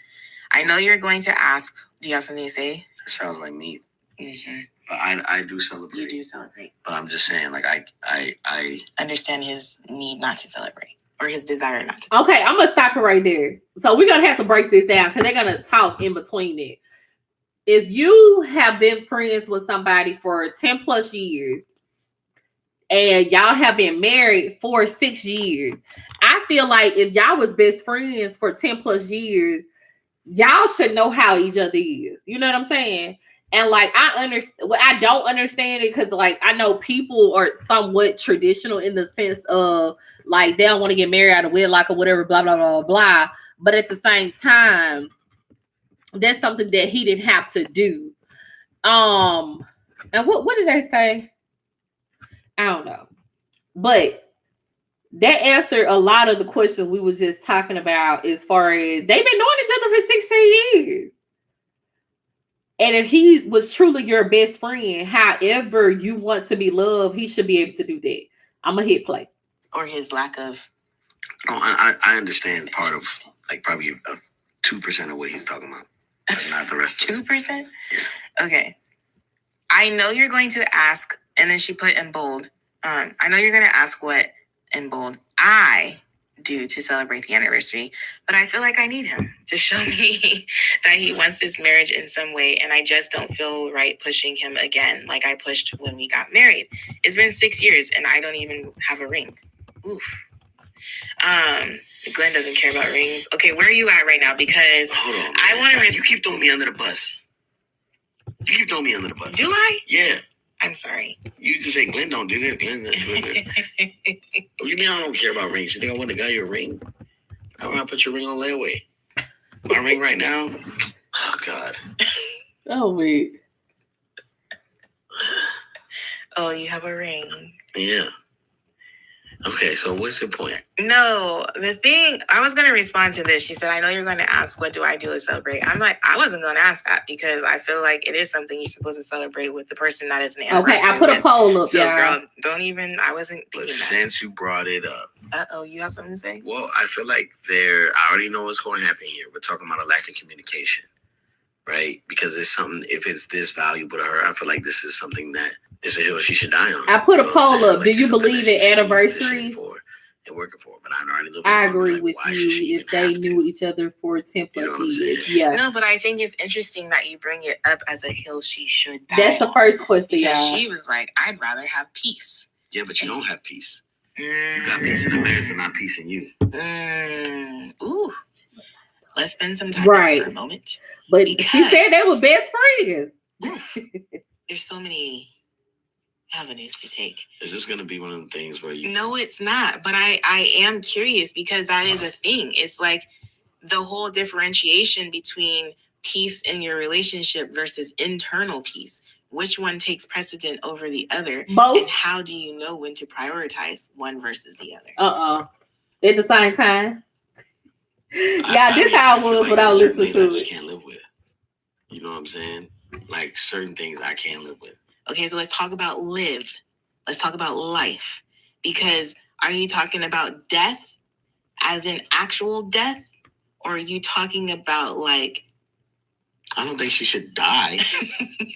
I know you're going to ask, do you have something to say? That sounds like me. Mm-hmm. But I do celebrate. You do celebrate. But I'm just saying, like, I understand his need not to celebrate or his desire not to. Okay, I'm going to stop it right there. So we're going to have to break this down because they're going to talk in between it. If you have been friends with somebody for 10 plus years and y'all have been married for 6 years, I feel like if y'all was best friends for 10 plus years, y'all should know how each other is. You know what I'm saying? And like, I don't understand it because like, I know people are somewhat traditional in the sense of like, they don't want to get married out of wedlock or whatever, blah, blah, blah, blah. But at the same time, that's something that he didn't have to do. And what did they say? I don't know. But that answered a lot of the questions we was just talking about as far as they've been knowing each other for 16 years. And if he was truly your best friend, however you want to be loved, he should be able to do that. I'm going to hit play. Or his lack of. Oh, I understand part of like probably 2% of what he's talking about. But not the rest. 2%? Yeah. Okay. I know you're going to ask, and then she put in bold. I know you're going to ask what in bold I do to celebrate the anniversary, but I feel like I need him to show me that he wants this marriage in some way, and I just don't feel right pushing him again like I pushed when we got married. It's been 6 years, and I don't even have a ring. Oof. Glenn doesn't care about rings. Okay, where are you at right now? Because hold on, I want to You keep throwing me under the bus. You keep throwing me under the bus. Do I? Yeah. I'm sorry. You just say Glenn don't do that. Glenn don't do that. What do you mean I don't care about rings? You think I want to guy you a ring? How about I put your ring on layaway? My ring right now? Oh, God. Oh, wait. Oh, you have a ring. Yeah. Okay, so what's the point? No, the thing, I was going to respond to this. She said, I know you're going to ask, what do I do to celebrate? I'm like, I wasn't going to ask that because I feel like it is something you're supposed to celebrate with the person that is an anniversary. Okay, I put a poll up, so, y'all. girl, I wasn't But thinking that. since you brought it up. Uh-oh, you have something to say? Well, I feel like I already know what's going to happen here. We're talking about a lack of communication, right? Because it's something, if it's this valuable to her, I feel like this is something that is a hill she should die on. I put a poll up. Like, do you believe in anniversaries? And working for it, but I already live. I agree with you. If they knew each other for 10 plus years, yeah. No, but I think it's interesting that you bring it up as a hill she should die. That's the first question, because y'all. she was like, "I'd rather have peace." Yeah, but you don't have peace. You got peace in America, not peace in you. Ooh, let's spend some time right for a moment. But she said they were best friends. There's so many avenues to take. Is this going to be one of the things where you... No, it's not. But I am curious because that is a thing. It's like the whole differentiation between peace in your relationship versus internal peace. Which one takes precedent over the other? Both. And how do you know when to prioritize one versus the other? At the same time. This how I was like without listening to it. I just can't live with. You know what I'm saying? Like certain things I can't live with. Okay, so let's talk about live. Let's talk about life. Because are you talking about death as in actual death? Or are you talking about like... I don't think she should die.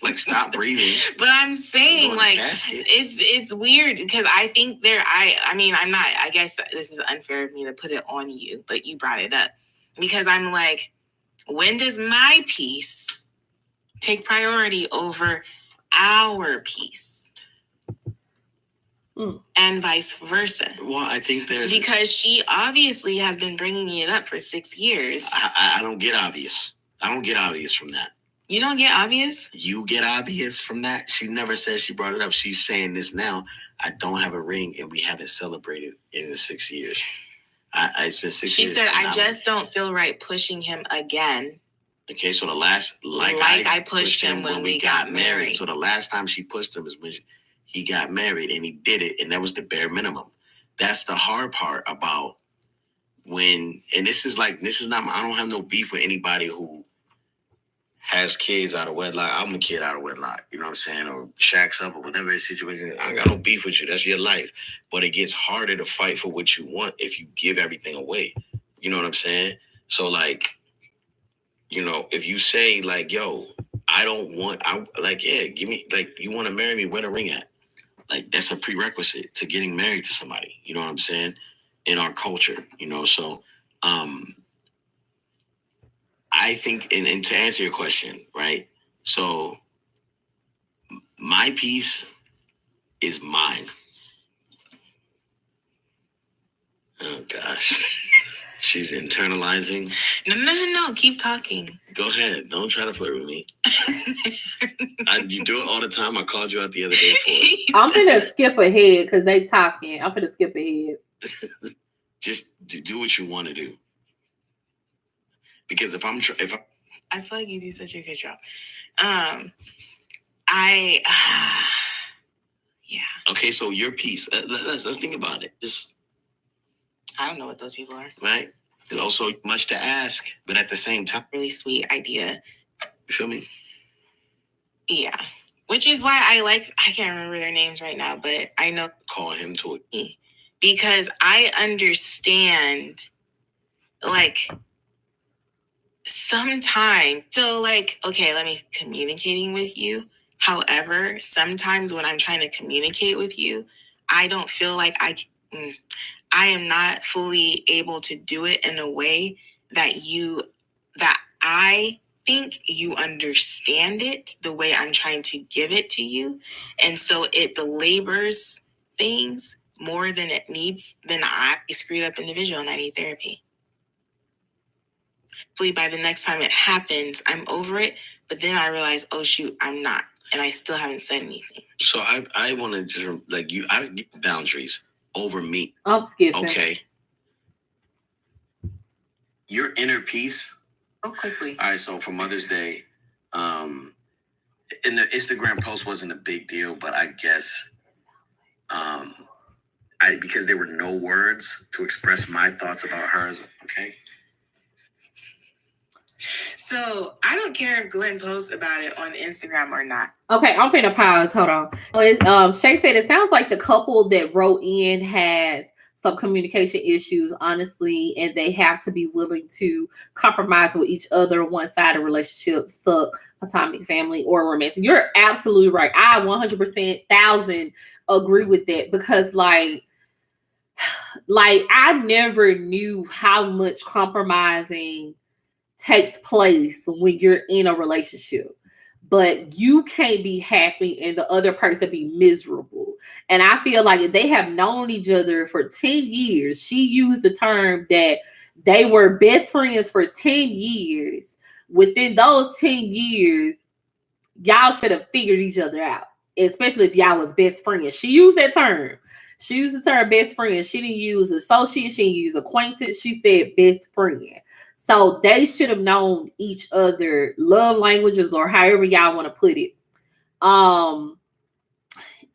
Like stop breathing. But I'm saying like it's weird because I think I'm not, I guess this is unfair of me to put it on you, but you brought it up. Because I'm like, when does my peace take priority over our peace? And vice versa. Well, I think because she obviously has been bringing it up for 6 years. I don't get obvious. I don't get obvious from that. You don't get obvious? You get obvious from that? She never said she brought it up. She's saying this now. I don't have a ring and we haven't celebrated in the 6 years. It's been 6 years. She said, I just don't feel right pushing him again. Okay, so the last... I pushed him when we got married. So the last time she pushed him is when he got married and he did it, and that was the bare minimum. That's the hard part about when... And this is not... I don't have no beef with anybody who has kids out of wedlock. I'm a kid out of wedlock, you know what I'm saying? Or shacks up or whatever the situation is. I got no beef with you. That's your life. But it gets harder to fight for what you want if you give everything away. You know what I'm saying? So, like, you know, if you say, like, yo, give me, like, you want to marry me, where the ring at? Like, that's a prerequisite to getting married to somebody. You know what I'm saying? In our culture, you know, so, I think, and to answer your question, right? So my peace is mine. Oh, gosh. She's internalizing. No. Keep talking. Go ahead. Don't try to flirt with me. You do it all the time. I called you out the other day for it. I'm finna skip ahead because they talking. I'm finna skip ahead. Just do what you want to do. Because I feel like you do such a good job. Yeah. Okay, so your piece. Let's think about it. I don't know what those people are. Right. There's also much to ask, but at the same time, really sweet idea. You feel me? Yeah. Which is why I can't remember their names right now, but I know. Call him to it. Because I understand, like, sometimes, so like, okay, let me communicating with you. However, sometimes when I'm trying to communicate with you, I don't feel like I am not fully able to do it in a way that I think you understand it the way I'm trying to give it to you. And so it belabors things more than it needs. Then I screwed up individual and I need therapy. Hopefully by the next time it happens, I'm over it. But then I realize, oh shoot, I'm not. And I still haven't said anything. So I want to just, like, I get boundaries over me. I'm skipping. Okay. Your inner peace. Oh, quickly. All right, so for Mother's Day, and the Instagram post wasn't a big deal, but I guess because there were no words to express my thoughts about hers. Okay. So I don't care if Glenn posts about it on Instagram or not. Okay, I'm finna pause. Hold on. Shay said it sounds like the couple that wrote in has some communication issues, honestly, and they have to be willing to compromise with each other. One-sided relationships suck, platonic, family, or romantic. You're absolutely right. I 100%, 1,000 agree with that, because like I never knew how much compromising takes place when you're in a relationship. But you can't be happy and the other person be miserable. And I feel like if they have known each other for 10 years, she used the term that they were best friends for 10 years. Within those 10 years, y'all should have figured each other out, especially if y'all was best friends. She used that term. She used the term best friend. She didn't use associate. She didn't use acquaintance. She said best friend. So they should have known each other love languages, or however y'all want to put it.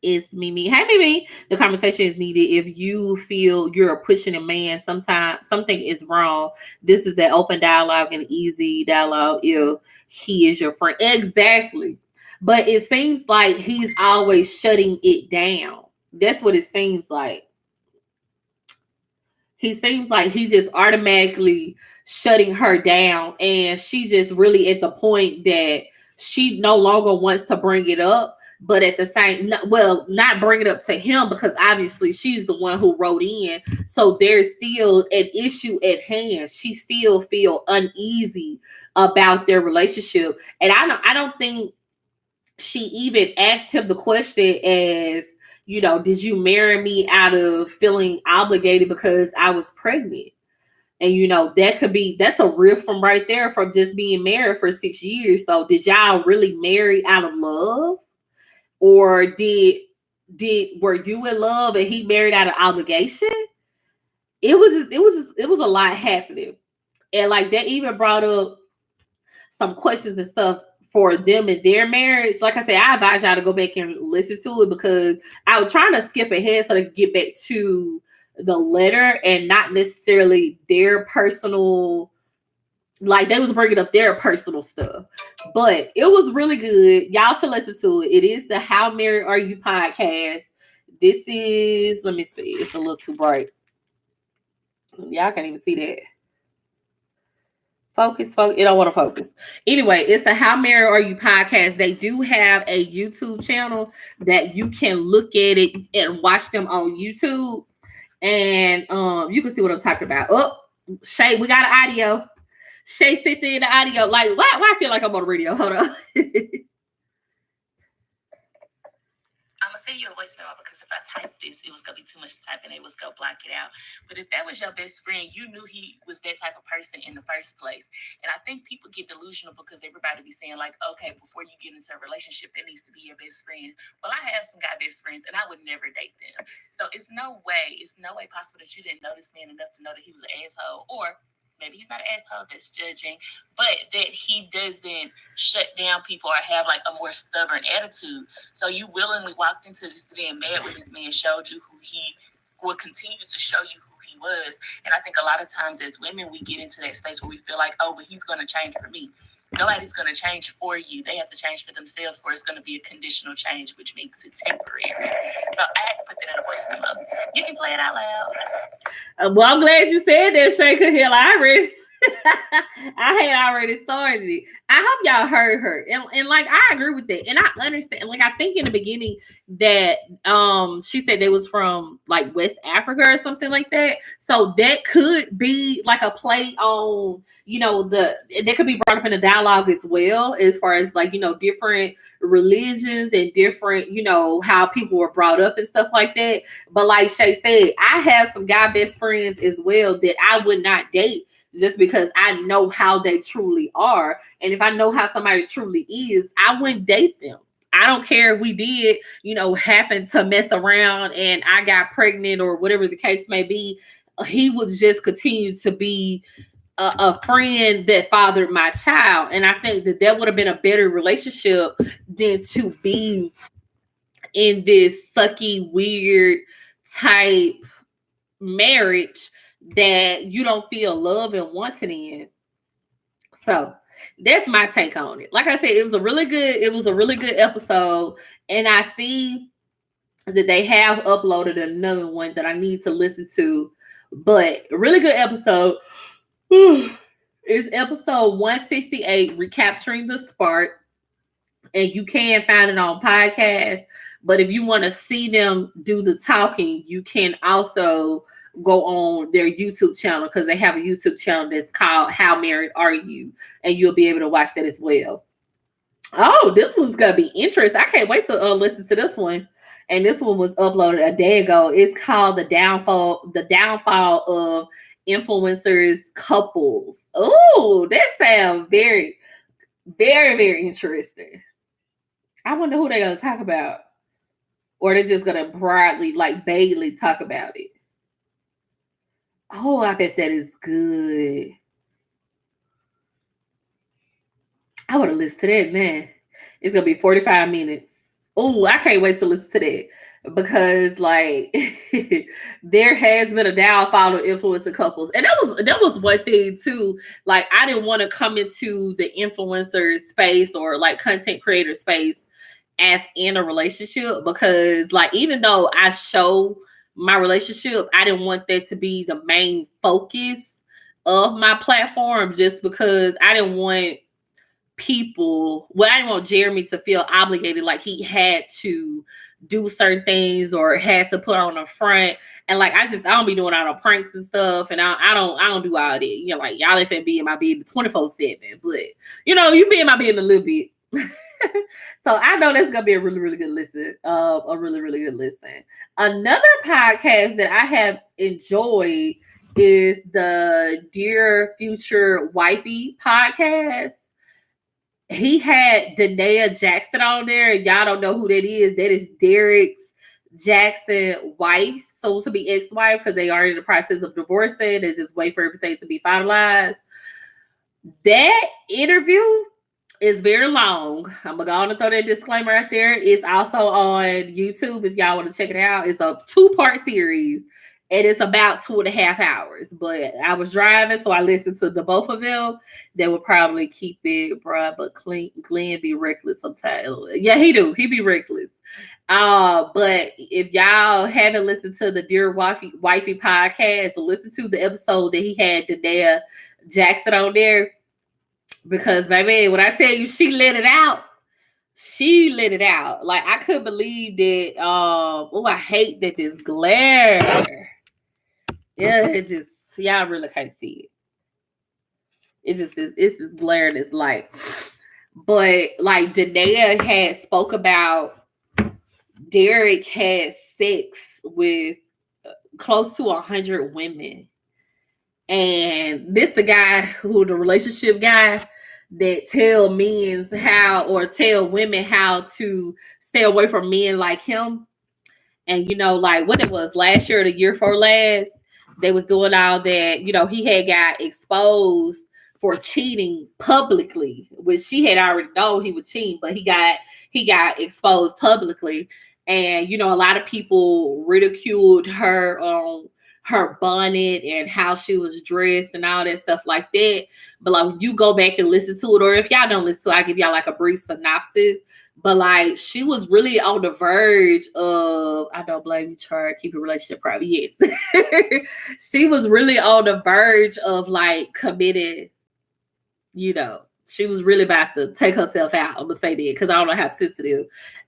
It's Mimi. Hey, Mimi. The conversation is needed. If you feel you're pushing a man, sometimes something is wrong. This is an open dialogue and easy dialogue if he is your friend. Exactly. But it seems like he's always shutting it down. That's what it seems like. He seems like he just automatically shutting her down, and she's just really at the point that she no longer wants to bring it up, but at the same, well, not bring it up to him, because obviously she's the one who wrote in, so there's still an issue at hand. She still feel uneasy about their relationship, and I don't think she even asked him the question as, you know, did you marry me out of feeling obligated because I was pregnant? And, you know, that's a riff from right there from just being married for 6 years. So did y'all really marry out of love? Or were you in love and he married out of obligation? It was a lot happening. And like that even brought up some questions and stuff for them and their marriage. Like I said, I advise y'all to go back and listen to it, because I was trying to skip ahead so I could get back to the letter and not necessarily their personal, like they was bringing up their personal stuff. But it was really good. Y'all should listen to it. It is the How Married Are You podcast. This is, let me see, it's a little too bright. Y'all can't even see that. Focus. It don't want to focus. Anyway, it's the How Married Are You podcast. They do have a YouTube channel that you can look at it and watch them on YouTube. And you can see what I'm talking about. Oh, Shay, we got an audio. Shay sit there in the audio. Like, why I feel like I'm on the radio? Hold on. I'm gonna send you a voice memo, because if I type this, it was gonna be too much to type and it was gonna block it out. But if that was your best friend, you knew he was that type of person in the first place. And I think people get delusional because everybody be saying like, okay, before you get into a relationship, it needs to be your best friend. Well, I have some guy best friends and I would never date them. So it's no way possible that you didn't know this man enough to know that he was an asshole, or maybe he's not an asshole, that's judging, but that he doesn't shut down people or have like a more stubborn attitude. So you willingly walked into this being mad when this man showed you who he will continue to show you who he was. And I think a lot of times as women, we get into that space where we feel like, oh, but he's going to change for me. Nobody's going to change for you. They have to change for themselves, or it's going to be a conditional change, which makes it temporary. So I had to put that in a voice memo. You can play it out loud. Well, I'm glad you said that, Shay, because hell, I had already started it. I hope y'all heard her. And like, I agree with that. And I understand. Like, I think in the beginning that she said they was from like West Africa or something like that. So that could be like a play on, you know, that could be brought up in the dialogue as well, as far as like, you know, different religions and different, you know, how people were brought up and stuff like that. But like Shay said, I have some guy best friends as well that I would not date, just because I know how they truly are. And if I know how somebody truly is, I wouldn't date them. I don't care if we did, you know, happen to mess around and I got pregnant or whatever the case may be. He would just continue to be a friend that fathered my child. And I think that would have been a better relationship than to be in this sucky, weird type marriage that you don't feel love and wanted in. So that's my take on it. Like I said, it was a really good episode. And I see that they have uploaded another one that I need to listen to. But really good episode. It's episode 168, Recapturing the Spark. And you can find it on podcast. But if you want to see them do the talking, you can also go on their YouTube channel, because they have a YouTube channel that's called How Married Are You? And you'll be able to watch that as well. Oh, this one's going to be interesting. I can't wait to listen to this one. And this one was uploaded a day ago. It's called The Downfall of Influencers Couples. Oh, that sounds very, very, very interesting. I wonder who they're going to talk about. Or they're just going to broadly, like vaguely talk about it. Oh, I bet that is good. I would have listened to that, man. It's going to be 45 minutes. Oh, I can't wait to listen to that. Because, like, there has been a downfall of influencer couples. And that was one thing, too. Like, I didn't want to come into the influencer space or, like, content creator space as in a relationship. Because, like, even though I show my relationship, I didn't want that to be the main focus of my platform, just because I didn't want I didn't want Jeremy to feel obligated, like he had to do certain things or had to put on a front. And like, I don't be doing all the pranks and stuff. And I don't do all that. You know, like, y'all ain't be in my bed 24/7, but you know, you be in my bed a little bit. So I know that's gonna be a really, really good listen. A really, really good listen. Another podcast that I have enjoyed is the Dear Future Wifey podcast. He had Danae Jackson on there, and y'all don't know who that is. That is Derek Jackson's wife, soon to be ex-wife, because they are in the process of divorcing. They just wait for everything to be finalized. That interview is very long. I'm going to throw that disclaimer out there. It's also on YouTube if y'all want to check it out. It's a 2-part series, and it's about 2.5 hours. But I was driving, so I listened to the both of them. They would probably keep it broad, but Glenn be reckless sometimes. Yeah, he do. He be reckless. But if y'all haven't listened to the Dear Wifey podcast, listen to the episode that he had Danae Jackson on there. Because, baby, when I tell you she let it out, she let it out. Like, I couldn't believe that. I hate that this glare. Yeah, it just, y'all really can't see it. It's this glare that's like, but like Danae had spoke about Derek had sex with close to 100 women. And this the guy who the relationship guy that tell women how to stay away from men like him. And you know, like what it was last year or the year before last, they was doing all that. You know, he had got exposed for cheating publicly, which she had already known he would cheat, but he got exposed publicly. And you know, a lot of people ridiculed her on her bonnet and how she was dressed and all that stuff like that. But like, when you go back and listen to it, or if y'all don't listen to it, I'll give y'all like a brief synopsis. But like, she was really on the verge of, I don't blame you, Char, keep your relationship private. Yes. She was really on the verge of like committed, you know, she was really about to take herself out. I'm gonna say that because I don't know how sensitive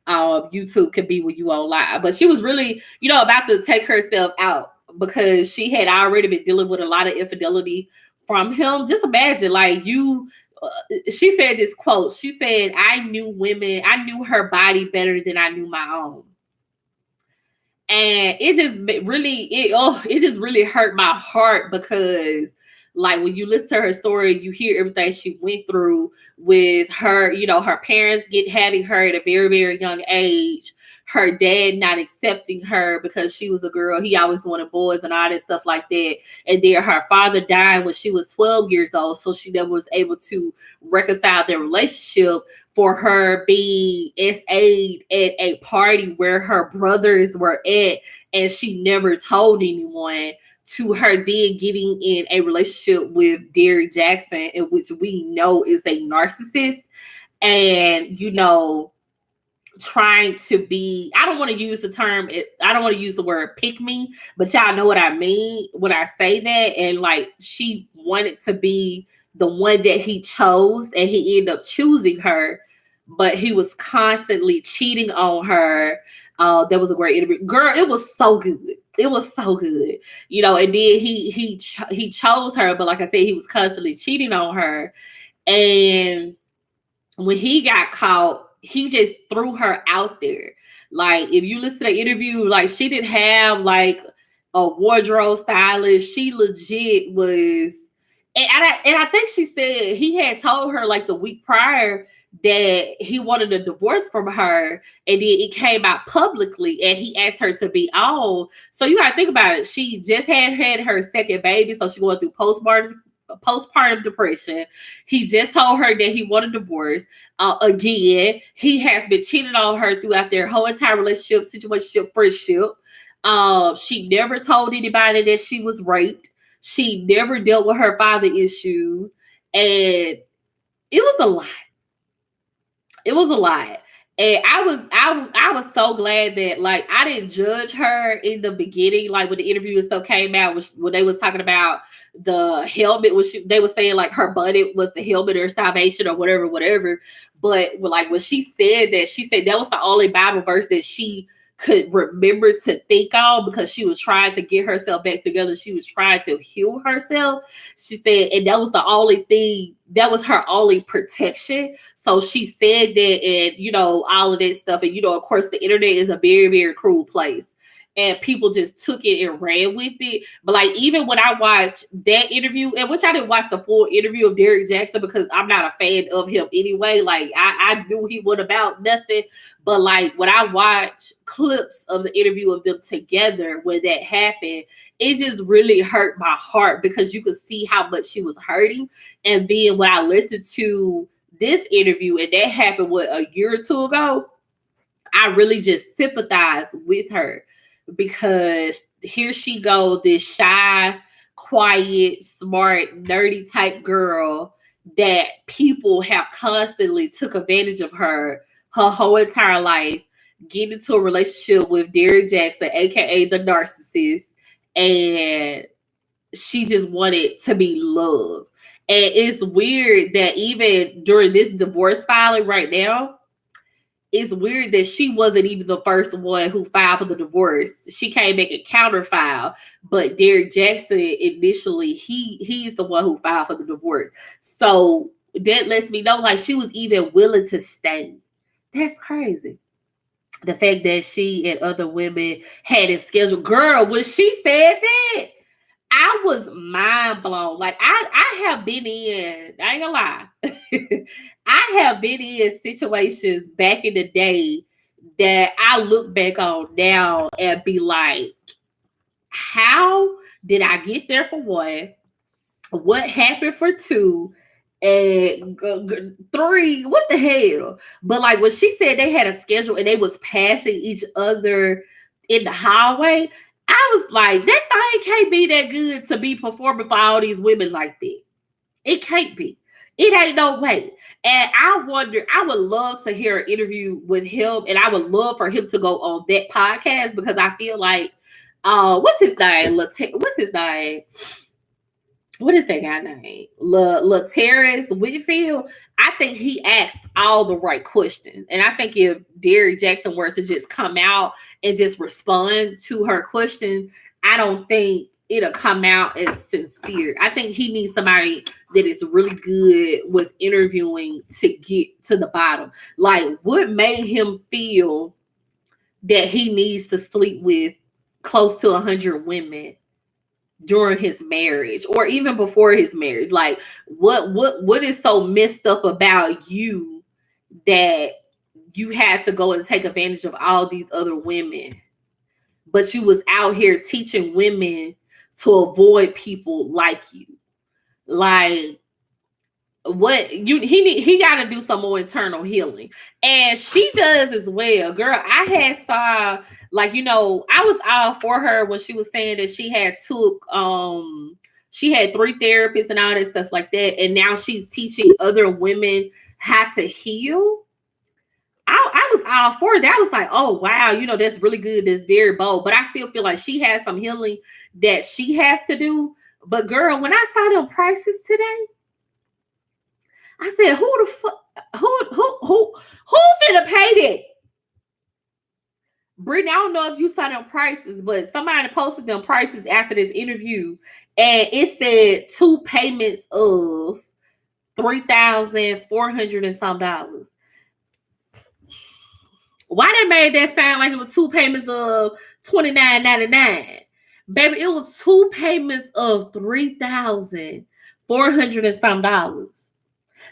YouTube can be when you on live. But she was really, you know, about to take herself out, because she had already been dealing with a lot of infidelity from him. Just imagine, like, she said this quote. She said, I knew her body better than I knew my own. And it just really hurt my heart, because like when you listen to her story, you hear everything she went through with her, you know, her parents having her at a very, very young age. Her dad not accepting her because she was a girl. He always wanted boys and all that stuff like that. And then her father died when she was 12 years old. So she never was able to reconcile their relationship for her being SA'd at a party where her brothers were at, and she never told anyone, to her then getting in a relationship with Derrick Jackson, in which we know is a narcissist, and trying to be, I don't want to use the term, I don't want to use the word pick me, but y'all know what I mean when I say that. And like, she wanted to be the one that he chose, and he ended up choosing her, but he was constantly cheating on her. That was a great interview, girl. It was so good. It was so good, and then he chose her, but like I said, he was constantly cheating on her. And when he got caught, he just threw her out there. Like, if you listen to the interview, like, she didn't have like a wardrobe stylist. She legit was, and I think she said he had told her like the week prior that he wanted a divorce from her, and then it came out publicly, and he asked her to be on. So you gotta think about it. She just had her second baby, so she going through postpartum depression. He just told her that he wanted a divorce. Again, he has been cheating on her throughout their whole entire relationship, situationship, friendship. She never told anybody that she was raped. She never dealt with her father issues, and it was a lot. It was a lot. And I was so glad that, like, I didn't judge her in the beginning, like when the interview and stuff came out, when they was talking about the helmet, they were saying like her bonnet was the helmet or salvation or whatever. But like when she said that was the only Bible verse that she could remember to think on, because she was trying to get herself back together. She was trying to heal herself. She said, and that was the only thing, that was her only protection. So she said that, and all of that stuff. And of course, the internet is a very, very cruel place, and people just took it and ran with it. But like, even when I watched that interview, and which I didn't watch the full interview of Derrick Jackson because I'm not a fan of him anyway. Like, I knew he was about nothing. But like, when I watched clips of the interview of them together when that happened, it just really hurt my heart, because you could see how much she was hurting. And then when I listened to this interview, and that happened a year or two ago, I really just sympathized with her, because here she goes, this shy, quiet, smart, nerdy type girl that people have constantly took advantage of her whole entire life, get into a relationship with Derrick Jackson, aka the narcissist, and she just wanted to be loved. And it's weird that even during this divorce filing right now, it's weird that she wasn't even the first one who filed for the divorce. She came back and counterfiled, but Derrick Jackson initially, he's the one who filed for the divorce. So that lets me know, like, she was even willing to stay. That's crazy. The fact that she and other women had it scheduled. Girl, when she said that, I was mind blown. Like, I have been in, I ain't gonna lie, I have been in situations back in the day that I look back on now and be like, how did I get there, for one? What happened for two? And three, what the hell? But like, when she said they had a schedule and they was passing each other in the hallway, I was like, that thing can't be that good to be performing for all these women like that. It can't be. It ain't no way. And I wonder, I would love to hear an interview with him, and I would love for him to go on that podcast, because I feel like, what's his name? What's his name? What is that guy name? Terrence Whitfield. I think he asks all the right questions. And I think if Derrick Jackson were to just come out and just respond to her questions, I don't think it'll come out as sincere. I think he needs somebody that is really good with interviewing to get to the bottom. Like, what made him feel that he needs to sleep with close to 100 women during his marriage, or even before his marriage? Like, what is so messed up about you that you had to go and take advantage of all these other women, but you was out here teaching women to avoid people like you? Like, he got to do some more internal healing, and she does as well. Girl, I had saw like I was all for her when she was saying that she had she had 3 therapists and all that stuff like that, and now she's teaching other women how to heal. I was all for that. I was like, oh wow, that's really good. That's very bold. But I still feel like she has some healing that she has to do. But girl, when I saw them prices today, I said, who the fuck, who finna pay that? Brittany, I don't know if you saw them prices, but somebody posted them prices after this interview, and it said 2 payments of $3,400 and some dollars. Why they made that sound like it was 2 payments of $29.99? Baby, it was 2 payments of $3,400 and some dollars.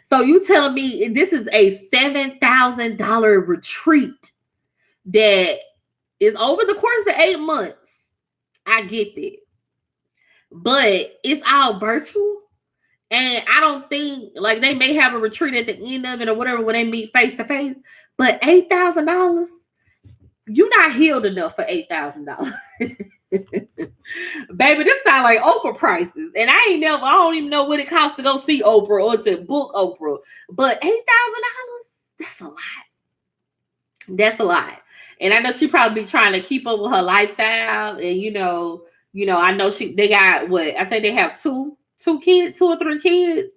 So you telling me this is a $7,000 retreat that is over the course of 8 months? I get that. But it's all virtual. And I don't think, like, they may have a retreat at the end of it or whatever when they meet face to face. But $8,000, you're not healed enough for $8,000. Baby, this sound like Oprah prices. And I don't even know what it costs to go see Oprah or to book Oprah. But $8,000, that's a lot. That's a lot. And I know she probably be trying to keep up with her lifestyle. And I know they got I think they have two kids, 2 or 3 kids.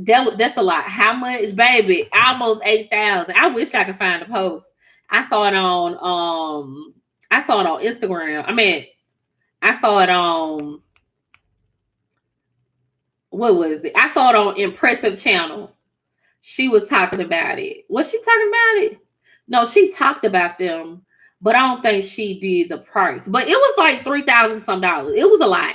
That's a lot. How much, baby? Almost 8,000. I wish I could find a post. I saw it on Instagram. I mean, I saw it on, what was it? I saw it on Impressive Channel. She was talking about it. Was she talking about it? No, she talked about them, but I don't think she did the price. But it was like $3,000 some dollars. It was a lot.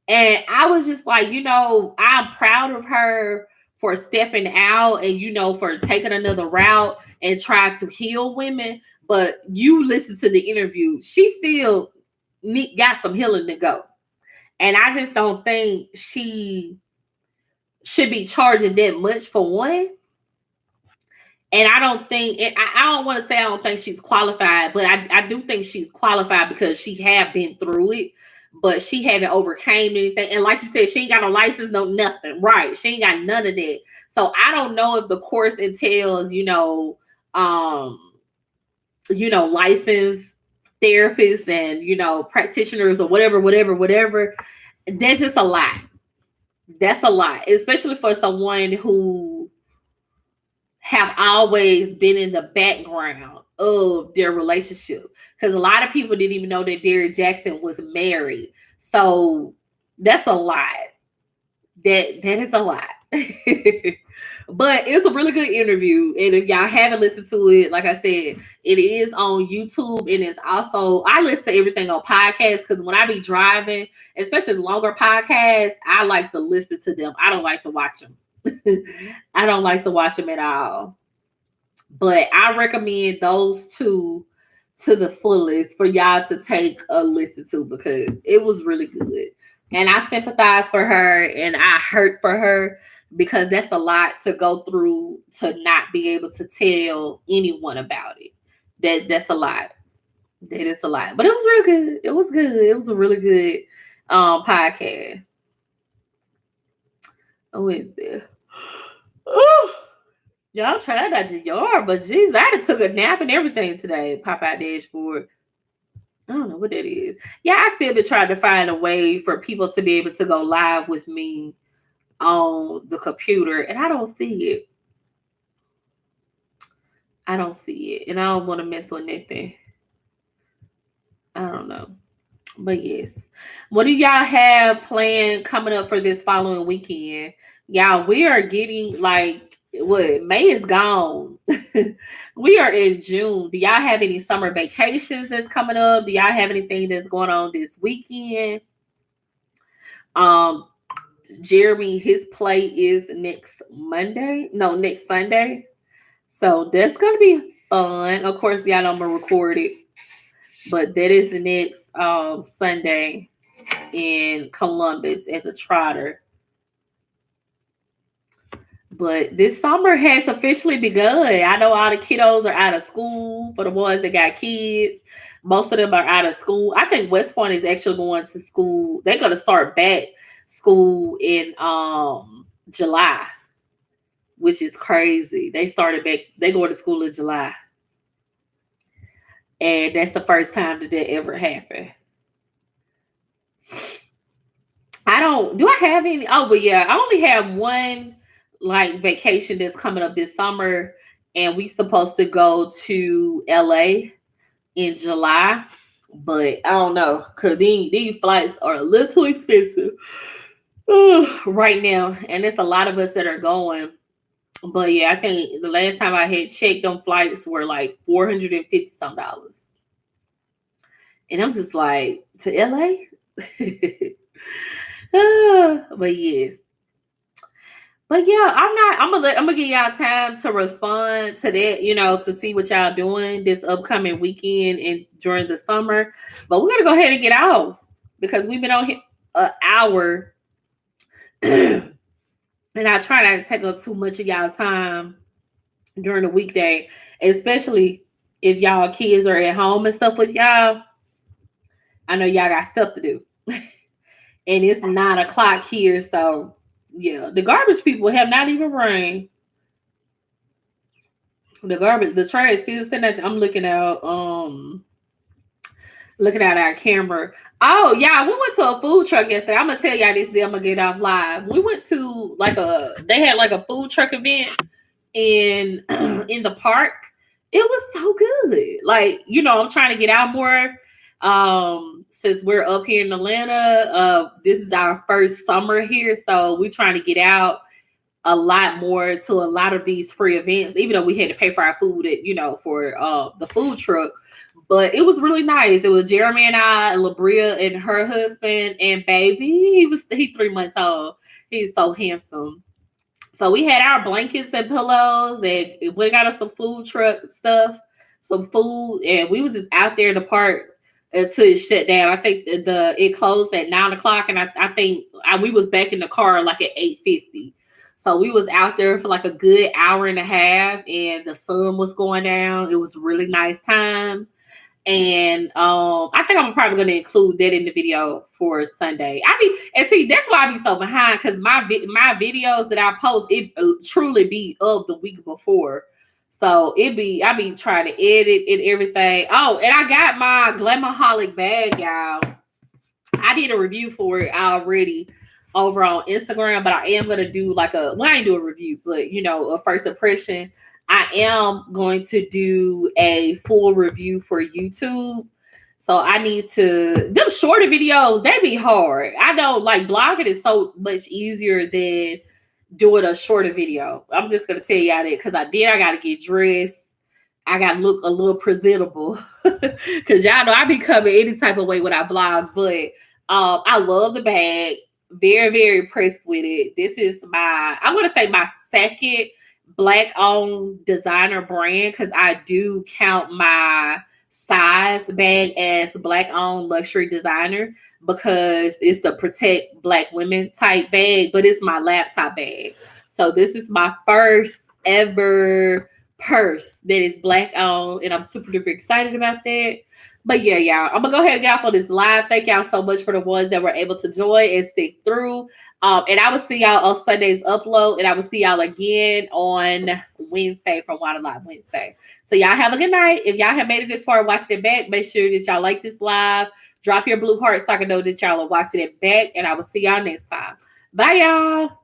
And I was just like, I'm proud of her for stepping out and, for taking another route and trying to heal women. But you listen to the interview, she still got some healing to go. And I just don't think she should be charging that much for one. And I don't think, I don't want to say I don't think she's qualified, but I do think she's qualified because she have been through it. But she haven't overcame anything. And like you said, she ain't got no license, no nothing. Right. She ain't got none of that. So I don't know if the course entails, licensed therapists and, practitioners or whatever. That's just a lot. That's a lot, especially for someone who have always been in the background of their relationship, because a lot of people didn't even know that Derrick Jackson was married. So that's a lot. That is a lot. But it's a really good interview, and if y'all haven't listened to it, like I said, it is on YouTube, and it's also, I listen to everything on podcasts, because when I be driving, especially longer podcasts, I like to listen to them. I don't like to watch them. I don't like to watch them at all. But I recommend those 2 to the fullest for y'all to take a listen to, because it was really good. And I sympathize for her, and I hurt for her, because that's a lot to go through to not be able to tell anyone about it. That's a lot. That is a lot. But it was real good. It was good. It was a really good podcast. Oh, is there? Y'all tried not to yard, but geez, I took a nap and everything today. Pop out dashboard. I don't know what that is. Yeah, I still been trying to find a way for people to be able to go live with me on the computer, and I don't see it. I don't see it, and I don't want to mess with anything. I don't know. But yes. What do y'all have planned coming up for this following weekend? Y'all, we are getting May is gone. We are in June. Do y'all have any summer vacations that's coming up? Do y'all have anything that's going on this weekend? Jeremy, his play is next Sunday. So that's gonna be fun. Of course, y'all know I'm gonna record it. But that is the next Sunday in Columbus at the Trotter. But this summer has officially begun. I know all the kiddos are out of school for the ones that got kids. Most of them are out of school. I think West Point is actually going to school. They're going to start back school in July, which is crazy. They started back. They go to school in July. And that's the first time that ever happened. Do I have any? Oh, but yeah, I only have one like vacation that's coming up this summer, and we supposed to go to LA in July, but I don't know because these flights are a little too expensive right now, and there's a lot of us that are going. But yeah, I think the last time I had checked, them flights were like $450 some, and I'm just like, to LA. But yes. But yeah, I'm gonna give y'all time to respond to that, to see what y'all doing this upcoming weekend and during the summer. But we're gonna go ahead and get out because we've been on here an hour. And I try not to take up too much of y'all time during the weekday, especially if y'all kids are at home and stuff with y'all. I know y'all got stuff to do. And it's 9:00 here, so yeah, the garbage people have not even rang. The trash still sitting at I'm looking out our camera. Oh yeah, we went to a food truck yesterday. I'm gonna tell y'all this, then I'm gonna get off live. We went to they had like a food truck event in in the park. It was so good. Like, I'm trying to get out more. Since we're up here in Atlanta, this is our first summer here, so we're trying to get out a lot more to a lot of these free events, even though we had to pay for our food for the food truck. But it was really nice. It was Jeremy and I, Labria and her husband and baby. He's 3 months old. He's so handsome. So we had our blankets and pillows, and we got us some food truck stuff, some food, and we was just out there in the park until it shut down. I think it closed at 9:00, and I think we was back in the car like at 8:50. So we was out there for like a good hour and a half, and the sun was going down. It was a really nice time. And I think I'm probably going to include that in the video for Sunday. See, that's why I be so behind, because my videos that I post, it truly be of the week before. So I be trying to edit and everything. Oh, and I got my Glamaholic bag, y'all. I did a review for it already over on Instagram, but I am going to do I ain't do a review, but a first impression. I am going to do a full review for YouTube. So I need them shorter videos, they be hard. I know blogging is so much easier than doing a shorter video. I'm just going to tell y'all that because I got to get dressed. I got to look a little presentable because y'all know I be coming any type of way when I vlog. But I love the bag. Very, very impressed with it. This is I'm going to say my second Black-owned designer brand, because I do count my size bag as Black-owned luxury designer because it's the protect Black women type bag, but it's my laptop bag. So this is my first ever purse that is Black-owned, and I'm super duper excited about that. But yeah, y'all, I'm gonna go ahead and get off on this live. Thank y'all so much for the ones that were able to join and stick through. And I will see y'all on Sunday's upload, and I will see y'all again on Wednesday for Water Live Wednesday. So y'all have a good night. If y'all have made it this far watching it back, make sure that y'all like this live. Drop your blue heart so I can know that y'all are watching it back, and I will see y'all next time. Bye, y'all.